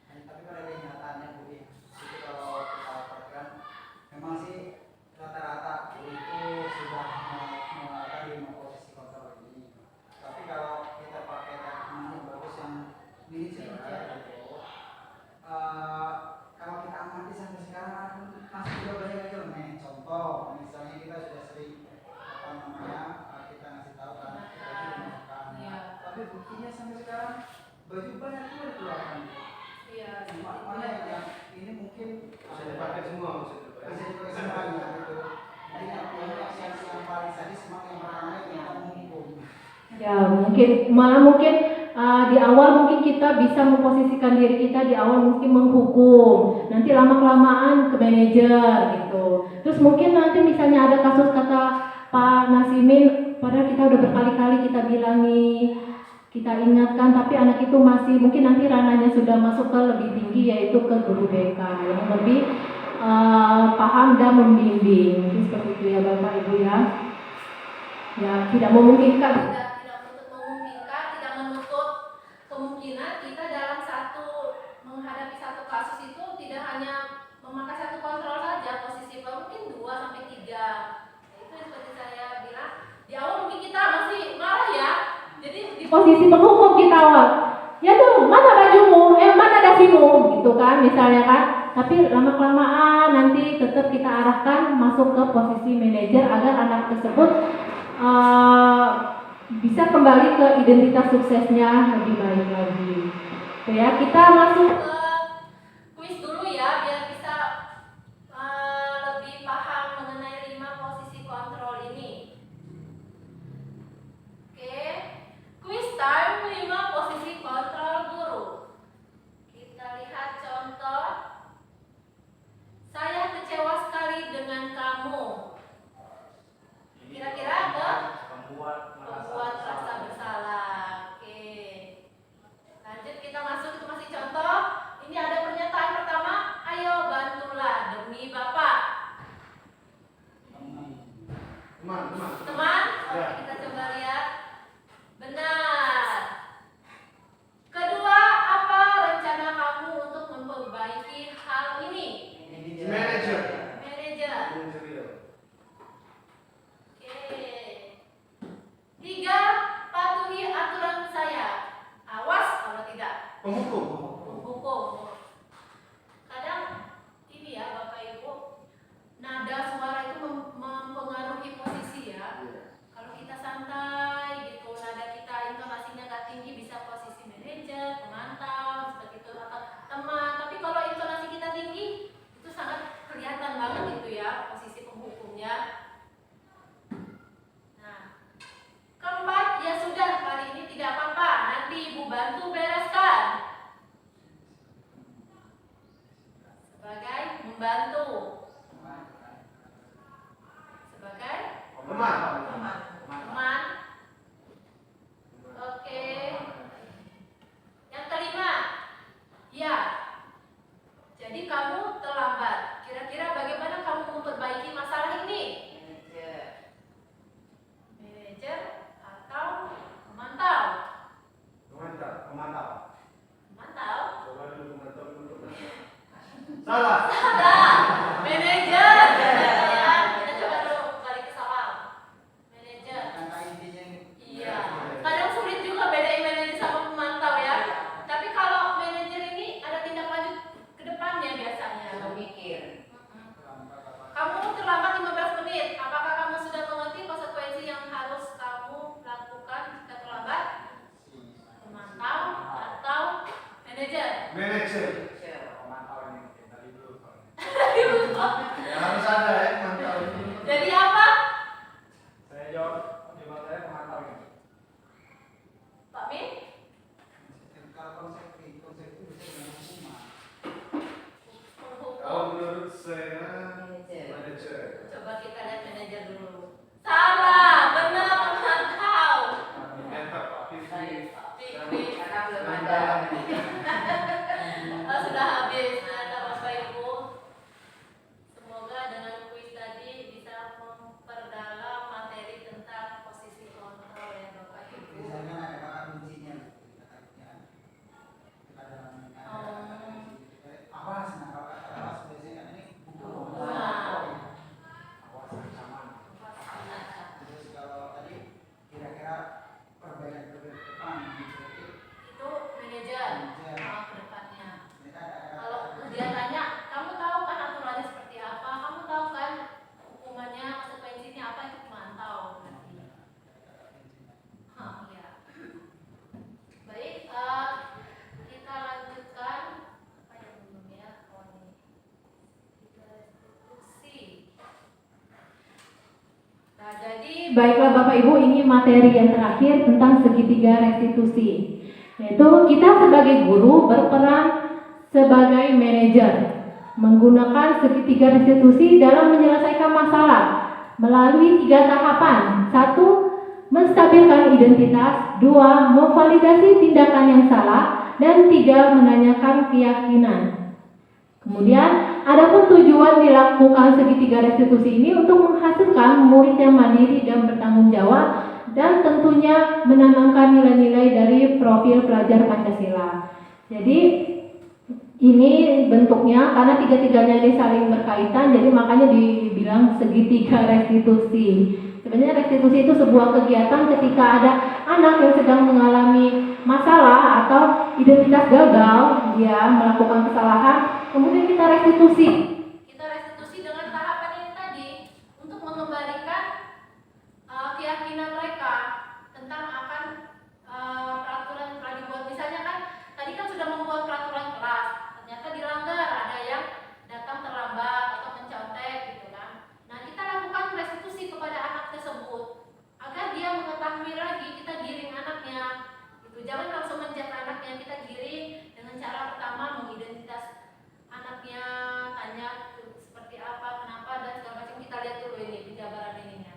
Tapi kalau ada kenyataannya Bu, itu kalau kita perhatikan memang sih rata-rata guru itu sudah tadi posisi kontrol ini. Tapi kalau kita pakai teknik yang bagus yang manajer gitu, kalau kita amati sampai sekarang masih juga banyak elemen. Contoh, misalnya kita sudah sering kita ngasih tahu kan baju dimasukkan. Tapi buktinya sampai sekarang baju banyak juga dikeluarkan. Iya. Mana yang ini mungkin Bisa dipakai semua maksudnya. bisa dipakai semuanya gitu. Jadi yang paling sadis memang yang pertama itu yang menghukum. Ya mungkin di awal mungkin kita bisa memposisikan diri kita di awal mungkin menghukum, nanti lama-kelamaan ke manajer gitu. Terus mungkin nanti misalnya ada kasus kata Pak Nasimin, padahal kita udah berkali-kali kita bilangi, kita ingatkan, tapi anak itu masih, mungkin nanti ranahnya sudah masuk ke lebih tinggi, yaitu ke guru BK yang lebih paham dan membimbing. Mungkin seperti itu ya Bapak Ibu ya. Ya, tidak memungkinkan. Tidak memungkinkan, tidak menutup kemungkinan kita dalam menghadapi satu kasus itu tidak hanya memakai satu kontrol saja posisi, mungkin 2 sampai 3. Itu seperti saya bilang di awal mungkin kita masih marah ya. Jadi di Posisi penghukum kita awal, ya dong, mana bajumu, mana dasimu, gitu kan, misalnya kan. Tapi lama-kelamaan nanti tetap kita arahkan masuk ke posisi manajer agar anak tersebut bisa kembali ke identitas suksesnya lebih baik lagi. Oke ya, kita masuk ke kuis dulu ya biar bisa lebih paham mengenai 5 posisi kontrol ini. Oke, quiz time 5 posisi kontrol guru. Kita lihat contoh. Saya kecewa sekali dengan kamu. Kira-kira apa? Membuat Rasa bersalah. Oke. Lanjut kita masuk, itu masih contoh. Ini ada pernyataan pertama. Ayo bantulah demi Bapak. Teman? Oke, kita coba lihat. Benar. Kedua, apa rencana kamu untuk memperbaiki hal ini? Manager. Manajer. Oke. 3, patuhi aturan saya. Awas kalau tidak. Penghukum. Hukum. Kadang ini ya Bapak Ibu, nada suara itu mempengaruhi posisi ya. Baiklah Bapak Ibu, ini materi yang terakhir tentang segitiga restitusi. Yaitu kita sebagai guru berperan sebagai manajer, menggunakan segitiga restitusi dalam menyelesaikan masalah melalui 3 tahapan. 1. Menstabilkan identitas. 2. Memvalidasi tindakan yang salah. Dan 3. Menanyakan keyakinan. Kemudian, adapun tujuan dilakukan segitiga restitusi ini untuk menghasilkan murid yang mandiri dan bertanggung jawab, dan tentunya menanamkan nilai-nilai dari profil pelajar Pancasila. Jadi, ini bentuknya karena tiga-tiganya ini saling berkaitan, jadi makanya dibilang segitiga restitusi. Sebenarnya restitusi itu sebuah kegiatan ketika ada anak yang sedang mengalami masalah atau identitas gagal, dia melakukan kesalahan, kemudian kita restitusi. Kita restitusi dengan tahapan ini tadi untuk mengembalikan keyakinan mereka tentang akan peraturan yang telah dibuat. Misalnya kan tadi kan sudah membuat peraturan kelas, ternyata dilanggar, ada yang datang terlambat atau mencontek gitu kan. Nah, kita lakukan restitusi kepada anak tersebut agar dia mengetahui lagi, kita giring anaknya gitu. Jangan langsung menjat anaknya, kita giring dengan cara pertama mengidentitas anaknya, tanya seperti apa, kenapa, dan segala macam. Kita lihat dulu ini penjabaran ininya.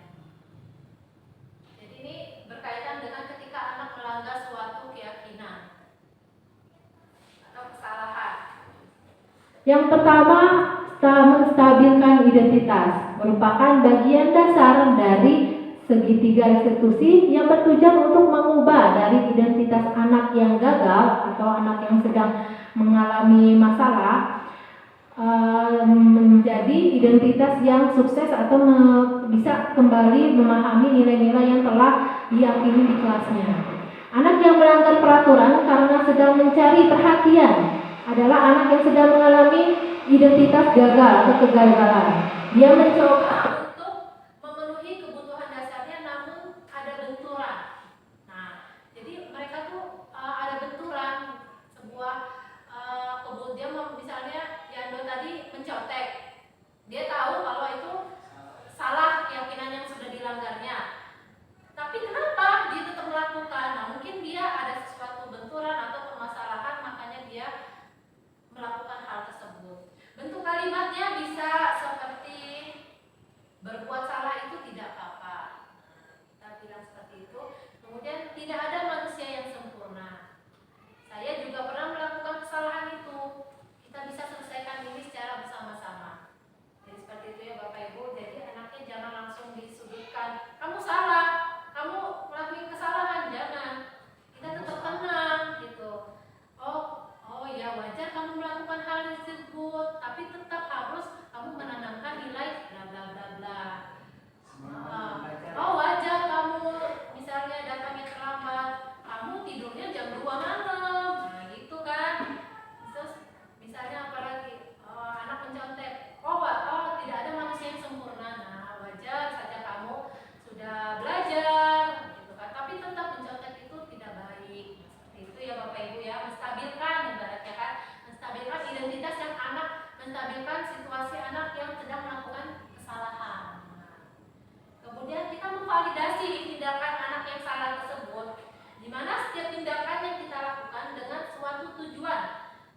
Jadi ini berkaitan dengan ketika anak melanggar suatu keyakinan atau kesalahan. Yang pertama, menstabilkan identitas merupakan bagian dasar dari segitiga restitusi yang bertujuan untuk mengubah dari identitas anak yang gagal atau anak yang sedang mengalami masalah menjadi identitas yang sukses atau bisa kembali memahami nilai-nilai yang telah diyakini di kelasnya. Anak yang melanggar peraturan karena sedang mencari perhatian adalah anak yang sedang mengalami identitas gagal atau kegagalan. Dia mencoba Untuk memenuhi kebutuhan dasarnya namun ada benturan. Nah, jadi mereka tuh ada benturan sebuah kebutuhan. Misalnya Yando tadi mencontek, dia tahu kalau itu salah keyakinan yang sudah dilanggarnya, tapi kenapa dia tetap melakukan? Nah, mungkin dia ada sesuatu benturan atau permasalahan, makanya dia melakukan hal tersebut. Bentuk kalimatnya bisa seperti berbuat salah itu tidak apa-apa. Kita bilang seperti itu. Kemudian tidak ada manusia yang sempurna. Saya juga pernah melakukan kesalahan itu. Kita bisa selesaikan ini secara bersama-sama. Jadi seperti itu ya Bapak Ibu. Jadi anaknya jangan langsung disudutkan. Kamu salah, kamu melakukan kesalahan, jangan. Kita tetap tenang gitu. Oh ya, wajar kamu melakukan hal tersebut, tapi tetap harus kamu menanamkan nilai bla bla bla bla. Oh wajar kamu misalnya datangnya terlambat, kamu tidurnya jam 2 malam, nah gitu kan. Terus misalnya apalagi anak mencontek, tidak ada manusia yang sempurna, nah wajar saja kamu sudah belajar gitu kan, tapi tetap mencontek itu tidak baik. Seperti itu ya Bapak Ibu ya, menstabilkan ibaratnya kan, menstabilkan identitas yang anak, menstabilkan situasi anak yang sedang melakukan kesalahan. Kemudian kita memvalidasi tindakan anak yang salah tersebut, di mana setiap tindakan yang kita lakukan dengan suatu tujuan,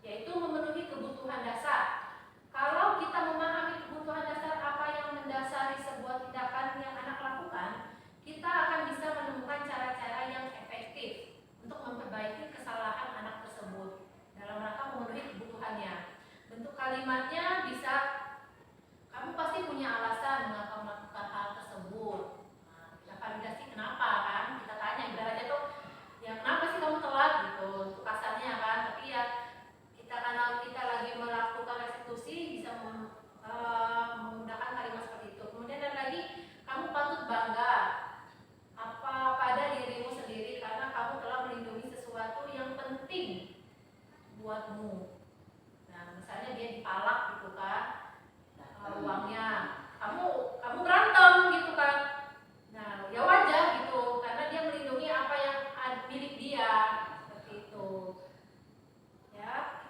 yaitu memenuhi kebutuhan dasar. Kalau kita memahami kebutuhan dasar apa yang mendasari sebuah tindakan yang anak lakukan, kita akan bisa menemukan cara-cara yang efektif untuk memperbaiki kesalahan anak tersebut dalam rangka memenuhi kebutuhannya. Bentuk kalimatnya bisa, kamu pasti punya alasan mengapa melakukan hal tersebut. Nah, kita validasi kenapa kan? Kita tanya ibaratnya tuh, ya kenapa sih kamu telat gitu, untuk kasarnya kan? Tapi ya kita karena kita lagi melakukan restitusi bisa menggunakan kalimat seperti itu. Kemudian ada lagi, kamu patut bangga pada dirimu sendiri karena kamu telah melindungi sesuatu yang penting buatmu. Nah, misalnya dia dipalak gitu kan, uangnya, kamu berantem gitu kan. Nah, ya wajar gitu karena dia melindungi apa yang milik dia, seperti itu. Ya,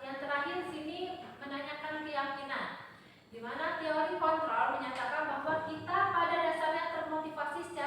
yang terakhir sini menanyakan keyakinan, di mana teori kontrol menyatakan bahwa kita pada dasarnya termotivasi secara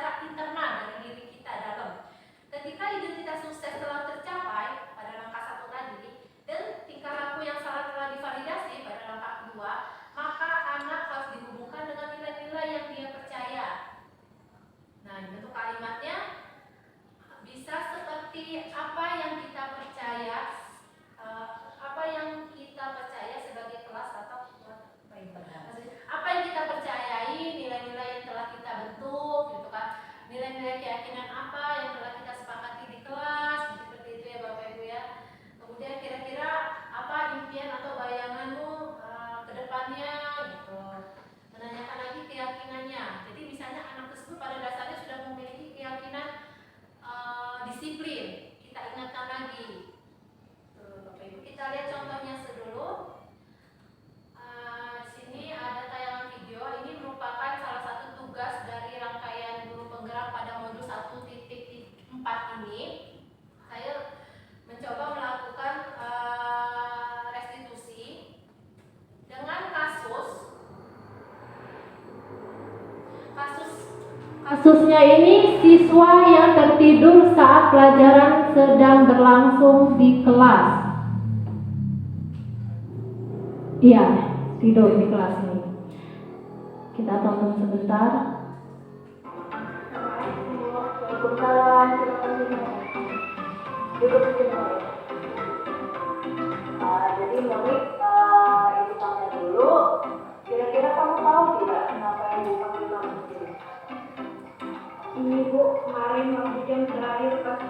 Kasusnya ini siswa yang tertidur saat pelajaran sedang berlangsung di kelas. Iya, tidur di kelas ini. Kita tonton sebentar. Waalaikumsalam. Duduk di sini. Jadi Monik, ibu tanya dulu. Kira-kira kamu tahu tidak kenapa ibu panggil kamu di sini? Ini Bu, kemarin waktu jam terakhir pas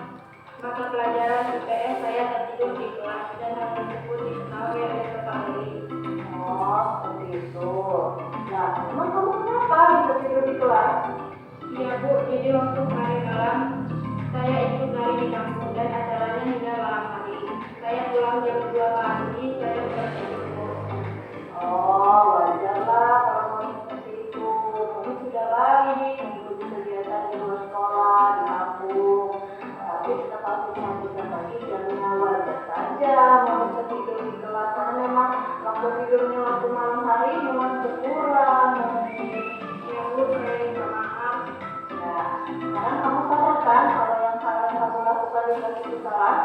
mata pelajaran IPS saya tertidur di kelas dan hal tersebut diketahui oleh Bapak Lee. Oh, seperti itu. Nah, emang kamu kenapa bisa tidur di kelas? Iya Bu, jadi waktu kemarin malam saya ikut lari di kampung dan acaranya hingga malam hari. Saya pulang jam 2 pagi, saya sudah tidur. Oh, wajarlah kalau mau seperti itu. Kamu sudah lari, mengikuti kegiatan di luar sekolah, di kampung. Tapi tetap harus melanjutkan lagi jamnya wajar saja. Mau tidur di kelas karena memang waktu tidurnya waktu malam hari memang berkurang. Ya Bu, saya minta maaf. Nah, sekarang kamu sadar kan kalau yang kamu lakukan di kelas itu salah?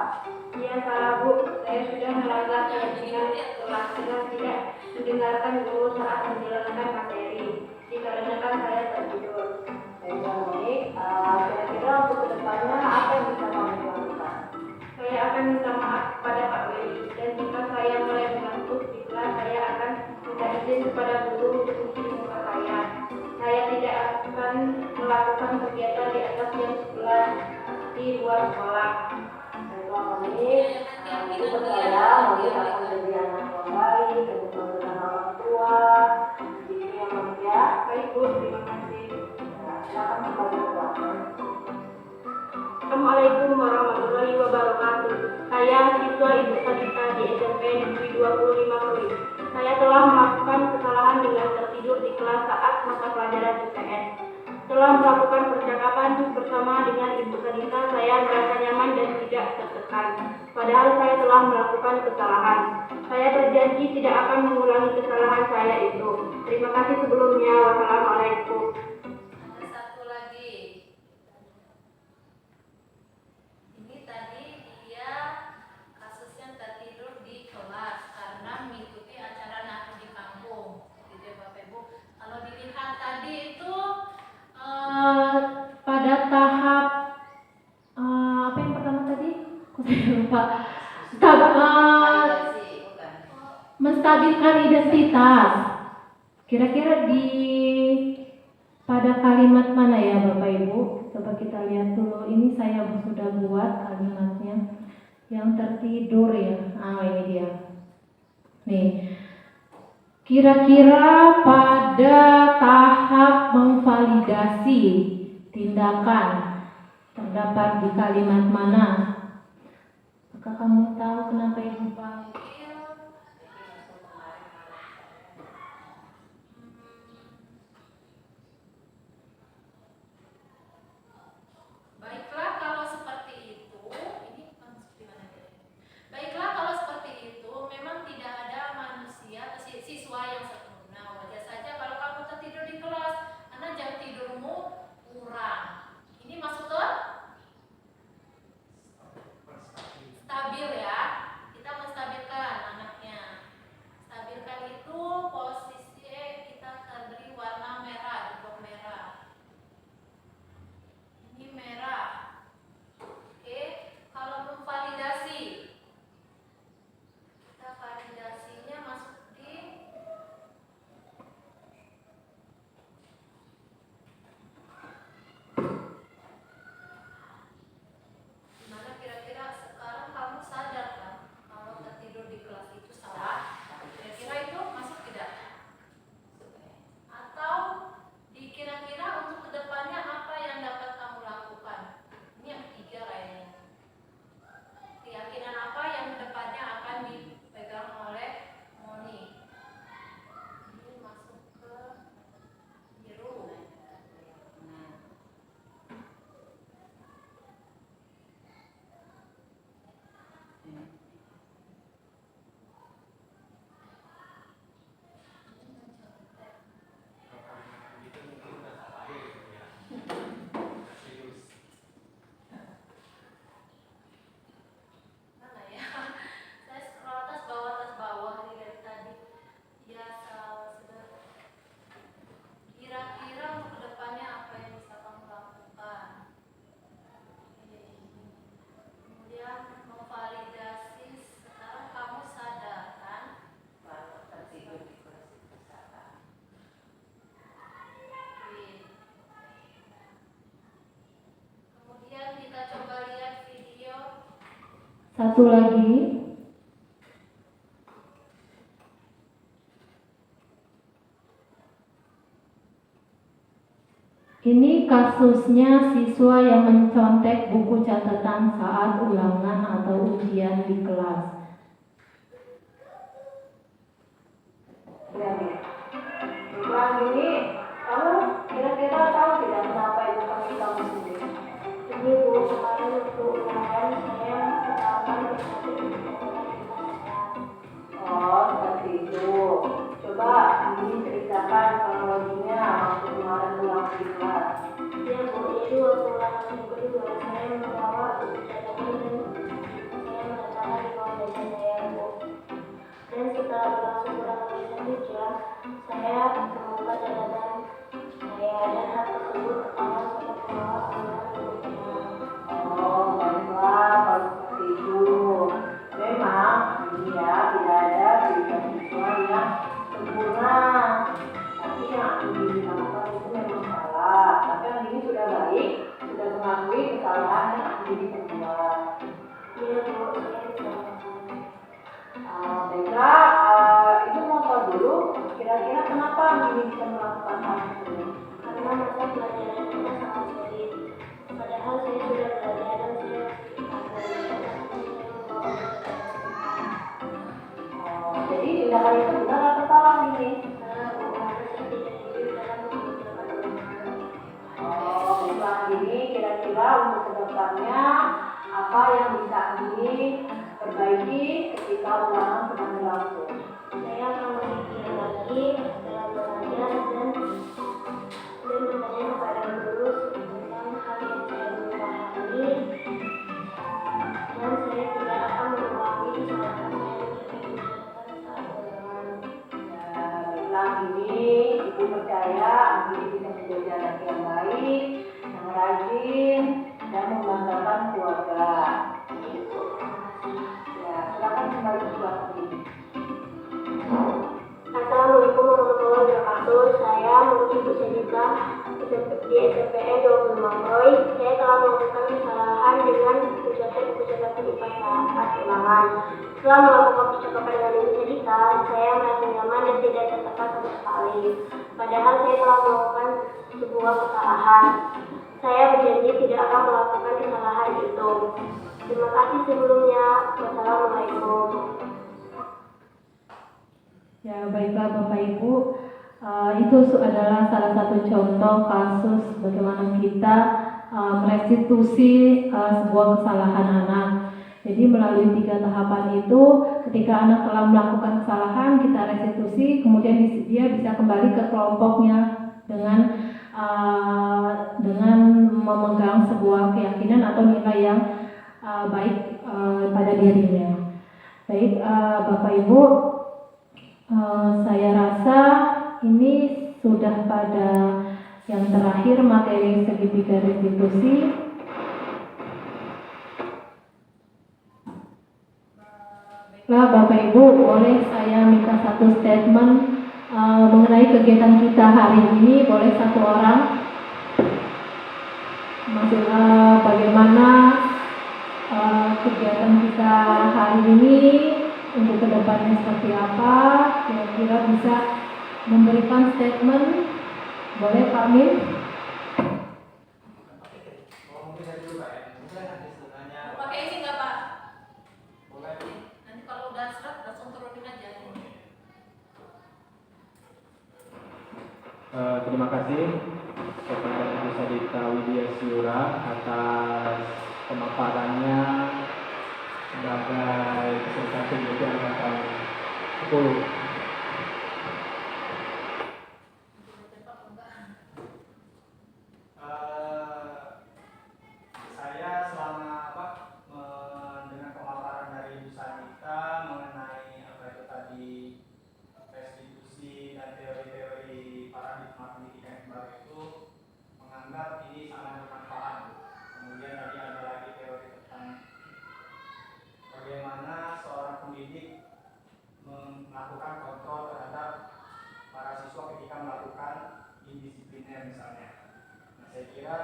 Iya salah Bu, saya sudah melanggar keyakinan kelas dengan tidak mendengarkan guru saat menjalankan materi. Dikarenakan saya tertidur. Baik, kira-kira untuk kedepannya apa yang bisa kamu lakukan? Saya akan minta maaf kepada Pak Willy dan jika saya mulai mengantuk di kelas, saya akan minta izin kepada guru untuk cuci muka saya. Saya tidak akan melakukan kegiatan di atas jam 11 di luar sekolah. Itu percaya Monik akan jadi anak yang baik, untuk memberikan orang tua, gitu ya Monik ya. Baik Bu, terima kasih. Nah, silakan kembali ke kelas. Assalamualaikum warahmatullahi wabarakatuh. Saya siswa Ibu Sadita di SMP Negeri 25 Krui. Saya telah melakukan kesalahan dengan tertidur di kelas saat mata pelajaran IPS. Setelah melakukan percakapan bersama dengan Ibu Sadita, saya merasa nyaman dan tidak tertekan. Padahal saya telah melakukan kesalahan. Saya berjanji tidak akan mengulangi kesalahan saya itu. Terima kasih sebelumnya. Wassalamualaikum. Ada satu lagi. Ini tadi dia kasusnya tertidur di kelas karena mengikuti acara nari di kampung. Gitu ya Bapak Ibu. Kalau dilihat tadi itu Pada tahap apa yang pertama tadi? Kok saya lupa. Menstabilkan identitas. Kira-kira pada kalimat mana ya Bapak Ibu? Coba kita lihat dulu. Ini saya sudah buat kalimatnya. Yang tertidur ya. Ini dia. Nih. Kira-kira pada tahap memvalidasi tindakan terdapat di kalimat mana? Apakah kamu tahu kenapa Ibu panggil? baiklah kalau seperti itu, ini gimana ya? Baiklah kalau seperti itu, memang tidak ada manusia atau siswa yang sempurna. Wajar saja kalau kamu tertidur di kelas, karena jam tidurmu kurang. Ini maksudnya stabil ya. Satu lagi, ini kasusnya siswa yang mencontek buku catatan saat ulangan atau ujian di kelas. Di kelas ini, kamu kira-kira tahu tidak kenapa ibu panggil kamu sini? Ini Bu, kemarin waktu ulangan saya ketahuan Oh, seperti itu. Coba ini ceritakan kronologinya waktu kemarin ulang di kelas. Ya Bu, jadi waktu ulangan yang kedua saya membawa buku catatan dan saya meletakkan di bawah meja saya Bu. Dan setelah berlangsung kurang lebih 1 jam, saya membuka catatan saya dan hal tersebut ketahuan sudah membawa anggaran bukunya. Oh, baiklah kalau seperti itu. Memang ini ya tidak ada cerita siswa yang sempurna. Tapi yang ini dilakukan itu memang salah. Tapi yang ini sudah baik, sudah mengakui kesalahan yang ini perbuat. Iya Bu, saya bisa. Baiklah, Ibu mau tahu dulu kira-kira kenapa Mimi bisa melakukan hal tersebut? Karena masa pelajaran kita sangat sulit. Padahal saya sudah belajar dan saya jadi tindakan itu benar atau salah Mimi? Karena saya tidak jujur dalam mengerjakan ulangan. Baiklah, jadi kira-kira untuk kedepannya apa yang bisa Mimi perbaiki ketika ulangan sedang berlangsung? Saya akan memikir lagi dalam belajar dan bertanya kepada guru tentang hal yang saya belum pahami dan saya tidak akan mengulangi kesalahan saya menceritakan saat ulangan. Ya, baiklah ini Ibu percaya Anggi bisa menjadi anak yang baik, yang rajin dan membanggakan keluarga. Silakan kembali ke kelas ini. Assalamualaikum warahmatullahi wabarakatuh. Saya Murti Busenita di SMPN 25 Kroy. Saya telah melakukan kesalahan dengan mencetak buku catatan IPA saat ulangan. Setelah melakukan percakapan dengan Ibu Sedika, saya merasa nyaman dan tidak tertekan sama sekali. Padahal saya telah melakukan sebuah kesalahan. Saya berjanji tidak akan melakukan kesalahan itu. Terima kasih sebelumnya. Wassalamualaikum. Ya, baiklah Bapak Ibu, itu adalah salah satu contoh kasus bagaimana kita merestitusi sebuah kesalahan anak. Jadi melalui 3 tahapan itu, ketika anak telah melakukan kesalahan, kita restitusi, kemudian dia bisa kembali ke kelompoknya dengan memegang sebuah keyakinan atau nilai yang baik pada dirinya. Baik, Bapak Ibu, saya rasa ini sudah pada yang terakhir materi segitiga restitusi. Nah, Bapak Ibu, boleh saya minta satu statement mengenai kegiatan kita hari ini, boleh satu orang. Maksudnya bagaimana kegiatan kita hari ini, untuk kedepannya seperti apa, kira-kira bisa memberikan statement. Boleh Pak Min? Mungkin saya dulu Pak ya. Mungkin nanti sebenarnya Pakai ini nggak Pak? boleh. Nanti kalau udah serat langsung turunin aja. Terima kasih kepada Ibu Sadita Widya Siura atas pemaparannya sebagai peserta pendidikan angkatan 10. Saya selama mendengar pemaparan dari Ibu Sadita mengenai apa itu tadi restitusi dan teori-teori paradigma pendidikan yang baru itu menganggap ini sangat bermanfaat. Kemudian tadi ada lagi teori tentang bagaimana seorang pendidik melakukan kontrol terhadap para siswa ketika melakukan indisipliner misalnya. Nah, saya kira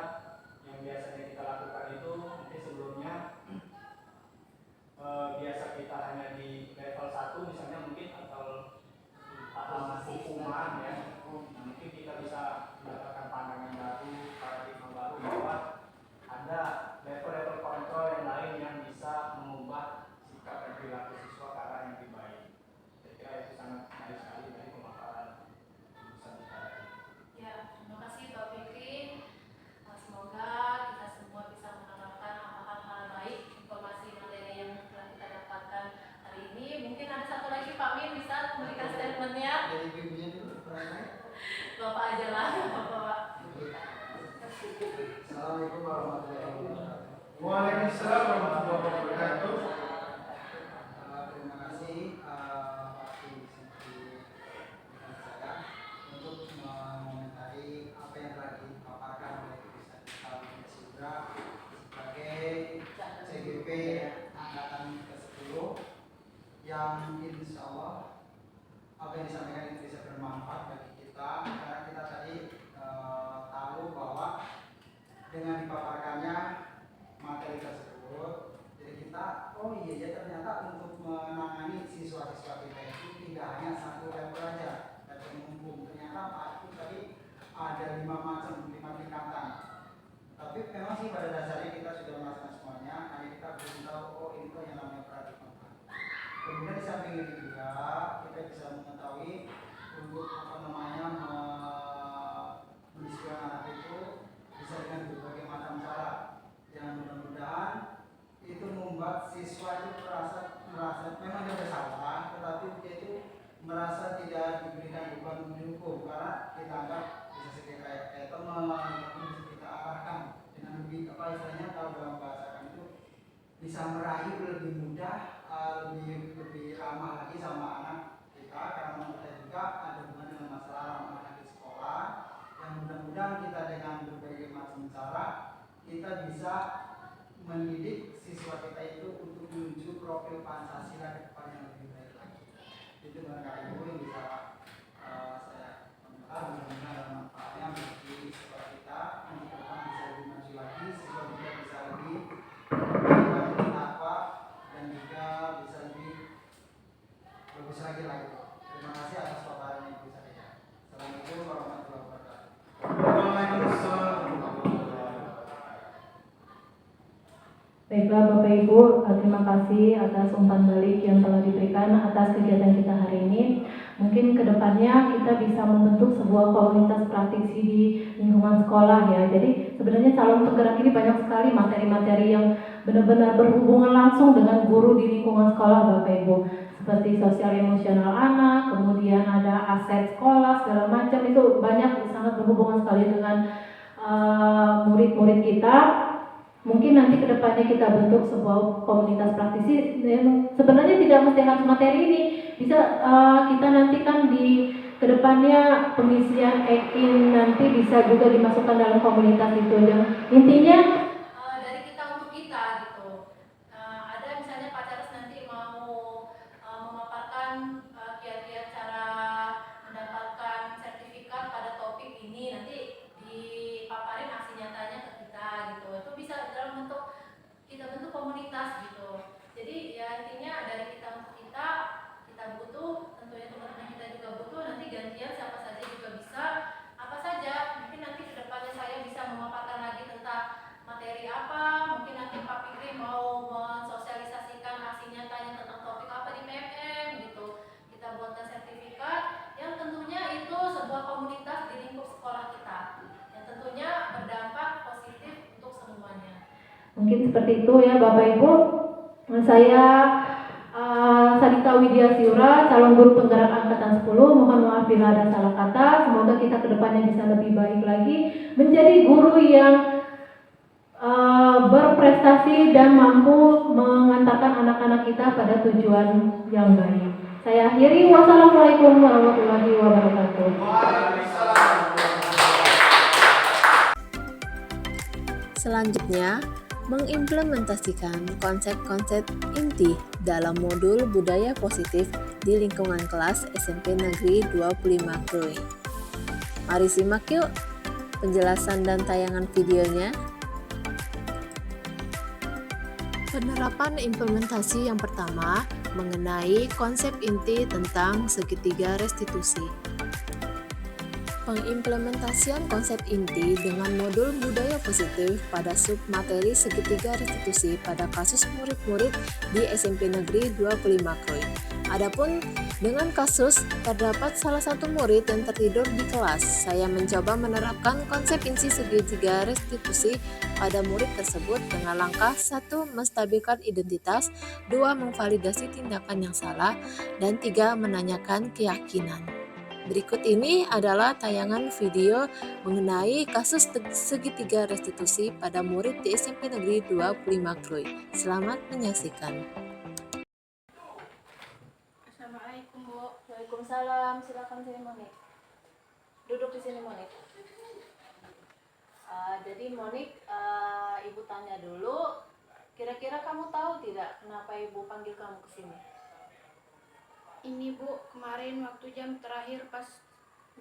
yang biasanya kita lakukan itu mungkin sebelumnya biasa kita hanya di level 1 misalnya mungkin atau hukuman ya. Nah, mungkin kita bisa mendapatkan pandangan baru, paradigma baru bahwa ada level-level kontrol yang lain yang bisa mengubah sikap dan perilaku siswa ke arah yang lebih baik. Saya kira itu sangat menarik sekali dari pemaparan jurusan kita. Ya, terima kasih Pak Fikri. Semoga kita semua bisa menerapkan hal-hal baik, informasi materi yang telah kita dapatkan hari ini. Mungkin ada satu lagi Pak Min bisa memberikan statementnya. Dari ibunya dulu, pernah. Bapak aja lah, Bapak. Assalamualaikum warahmatullahi wabarakatuh. Waalaikumsalam warahmatullahi wabarakatuh. Terima kasih Pak Siti saya untuk mengomentari apa yang telah dipaparkan oleh Tulisan Sidra sebagai CGP angkatan ke-10 yang insya Allah apa yang disampaikan itu bisa bermanfaat bagi kita karena kita tadi tahu bahwa dengan dipaparkannya materi tersebut jadi kita ya ternyata untuk menangani siswa-siswa kita itu tidak hanya satu level aja level umum, ternyata Pak itu tadi ada 5 tingkatan, tapi memang sih pada dasarnya kita sudah melaksanakan semuanya, hanya kita belum tahu itu yang namanya paradigma. Kemudian di samping itu juga kita bisa mengetahui untuk mendiskusikan anak itu bisa dengan berbagai macam cara yang mudah-mudahan itu membuat siswa itu merasa memang dia bersalah, tetapi dia itu merasa tidak diberikan beban hukum karena kita anggap bisa kayak teman bisa kita arahkan dengan lebih istilahnya kalau dalam bahasa kami itu bisa merayu lebih mudah, lebih ramah lagi sama anak kita karena kita juga ada hubungan dengan masalah ramah anak di sekolah yang mudah-mudahan kita dengan berbagai macam cara kita bisa mendidik siswa kita itu untuk menuju profil Pancasila ke depan yang lebih baik lagi. Itu barangkali itu yang bisa saya komentar, mudah-mudahan ada manfaatnya bagi siswa kita untuk ke depan bisa lebih maju lagi, siswa kita bisa lebih apa dan juga bisa lebih bagus lagi. Terima kasih atas paparan Ibu saya. Assalamualaikum warahmatullahi wabarakatuh. Waalaikumsalam. Baiklah Bapak Ibu, terima kasih atas umpan balik yang telah diberikan atas kegiatan kita hari ini. Mungkin kedepannya kita bisa membentuk sebuah komunitas praktisi di lingkungan sekolah ya. Jadi sebenarnya calon penggerak ini banyak sekali materi-materi yang benar-benar berhubungan langsung dengan guru di lingkungan sekolah Bapak Ibu. Seperti sosial emosional anak, kemudian ada aset sekolah, segala macam itu banyak sangat berhubungan sekali dengan murid-murid kita. Mungkin nanti kedepannya kita bentuk sebuah komunitas praktisi. Sebenarnya tidak mesti harus materi ini, bisa kita nantikan di kedepannya pengisian EKIN nanti bisa juga dimasukkan dalam komunitas itu. Intinya Dari kita untuk kita gitu. Ada misalnya Pak Charles nanti mau memaparkan kiat-kiat cara mendapatkan sertifikat pada topik ini, nanti dipaparin aksi nyatanya ke kita gitu. Itu bisa dalam bentuk kita bentuk komunitas gitu. Jadi ya intinya dari kita untuk kita butuh, tentunya teman-teman kita juga butuh, nanti gantian siapa saja juga bisa, apa saja. Mungkin nanti kedepannya saya bisa memaparkan lagi tentang materi apa, mungkin nanti Pak Fikri mau mensosialisasikan aksi nyatanya tentang topik apa di PMM gitu. Kita buatkan sertifikat yang tentunya itu sebuah komunitas di lingkup sekolah kita yang tentunya berdampak positif untuk semuanya. mungkin seperti itu ya Bapak Ibu. Saya Sadita Widya Siura, calon guru penggerak angkatan 10. Mohon maaf bila ada salah kata. Semoga kita kedepannya bisa lebih baik lagi, menjadi guru yang berprestasi dan mampu mengantarkan anak-anak kita pada tujuan yang baik. Saya akhiri. Wassalamualaikum warahmatullahi wabarakatuh. Selanjutnya, mengimplementasikan konsep-konsep inti dalam modul budaya positif di lingkungan kelas SMP Negeri 25 Krui. Mari simak yuk penjelasan dan tayangan videonya. Penerapan implementasi yang pertama mengenai konsep inti tentang segitiga restitusi. Pengimplementasian konsep inti dengan modul budaya positif pada submateri segitiga restitusi pada kasus murid-murid di SMP Negeri 25 Krui. Adapun dengan kasus terdapat salah satu murid yang tertidur di kelas, saya mencoba menerapkan konsep inti segitiga restitusi pada murid tersebut dengan langkah 1. Menstabilkan identitas, 2. Memvalidasi tindakan yang salah, dan 3. Menanyakan keyakinan. Berikut ini adalah tayangan video mengenai kasus segitiga restitusi pada murid di SMP Negeri 25 Krui. Selamat menyaksikan. Assalamualaikum, Bu. Waalaikumsalam, silakan sini Monik. Duduk di sini Monik. Jadi Monik, Ibu tanya dulu, kira-kira kamu tahu tidak kenapa Ibu panggil kamu ke sini? Ini, Bu, kemarin waktu jam terakhir pas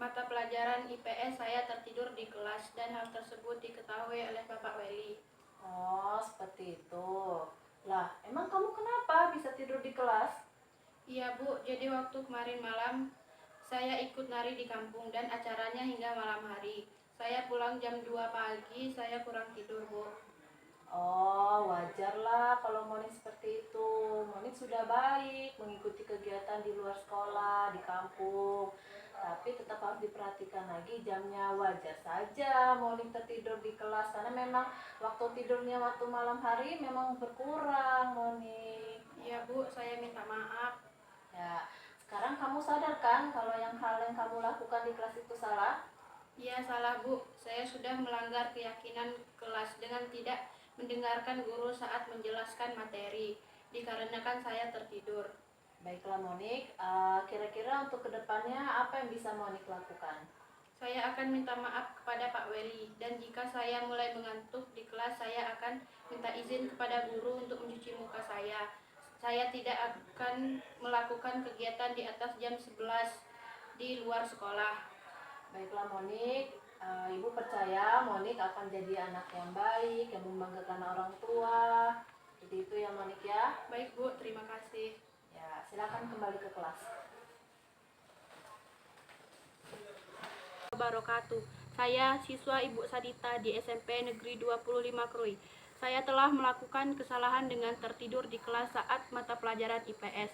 mata pelajaran IPS saya tertidur di kelas dan hal tersebut diketahui oleh Bapak Weli. Oh, seperti itu. Lah, emang kamu kenapa bisa tidur di kelas? Iya, Bu, jadi waktu kemarin malam saya ikut nari di kampung dan acaranya hingga malam hari. Saya pulang jam 2 pagi, saya kurang tidur, Bu. Oh, wajarlah kalau Monik seperti itu. Monik sudah baik mengikuti kegiatan di luar sekolah, di kampung. Tapi tetap harus diperhatikan lagi jamnya. Wajar saja Monik tertidur di kelas karena memang waktu tidurnya waktu malam hari memang berkurang, Monik. Iya, Bu, saya minta maaf. Ya, sekarang kamu sadar kan kalau hal yang kamu lakukan di kelas itu salah? Iya, salah, Bu. Saya sudah melanggar keyakinan kelas dengan tidak mendengarkan guru saat menjelaskan materi, dikarenakan saya tertidur. Baiklah Monik, kira-kira untuk kedepannya apa yang bisa Monik lakukan? Saya akan minta maaf kepada Pak Weli, dan jika saya mulai mengantuk di kelas, saya akan minta izin kepada guru untuk mencuci muka saya. Saya tidak akan melakukan kegiatan di atas jam 11 di luar sekolah. Baiklah Monik, Ibu percaya Monik akan jadi anak yang baik, yang membanggakan orang tua. Jadi itu ya Monik ya. Baik, Bu, terima kasih. Ya, silakan kembali ke kelas. Wabarakatuh. Saya siswa Ibu Sadita di SMP Negeri 25 Krui. Saya telah melakukan kesalahan dengan tertidur di kelas saat mata pelajaran IPS.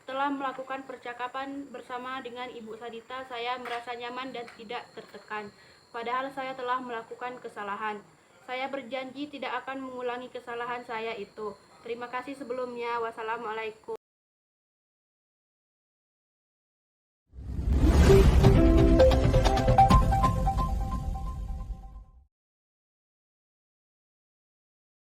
Setelah melakukan percakapan bersama dengan Ibu Sadita, saya merasa nyaman dan tidak tertekan. Padahal saya telah melakukan kesalahan. Saya berjanji tidak akan mengulangi kesalahan saya itu. Terima kasih sebelumnya. Wassalamualaikum.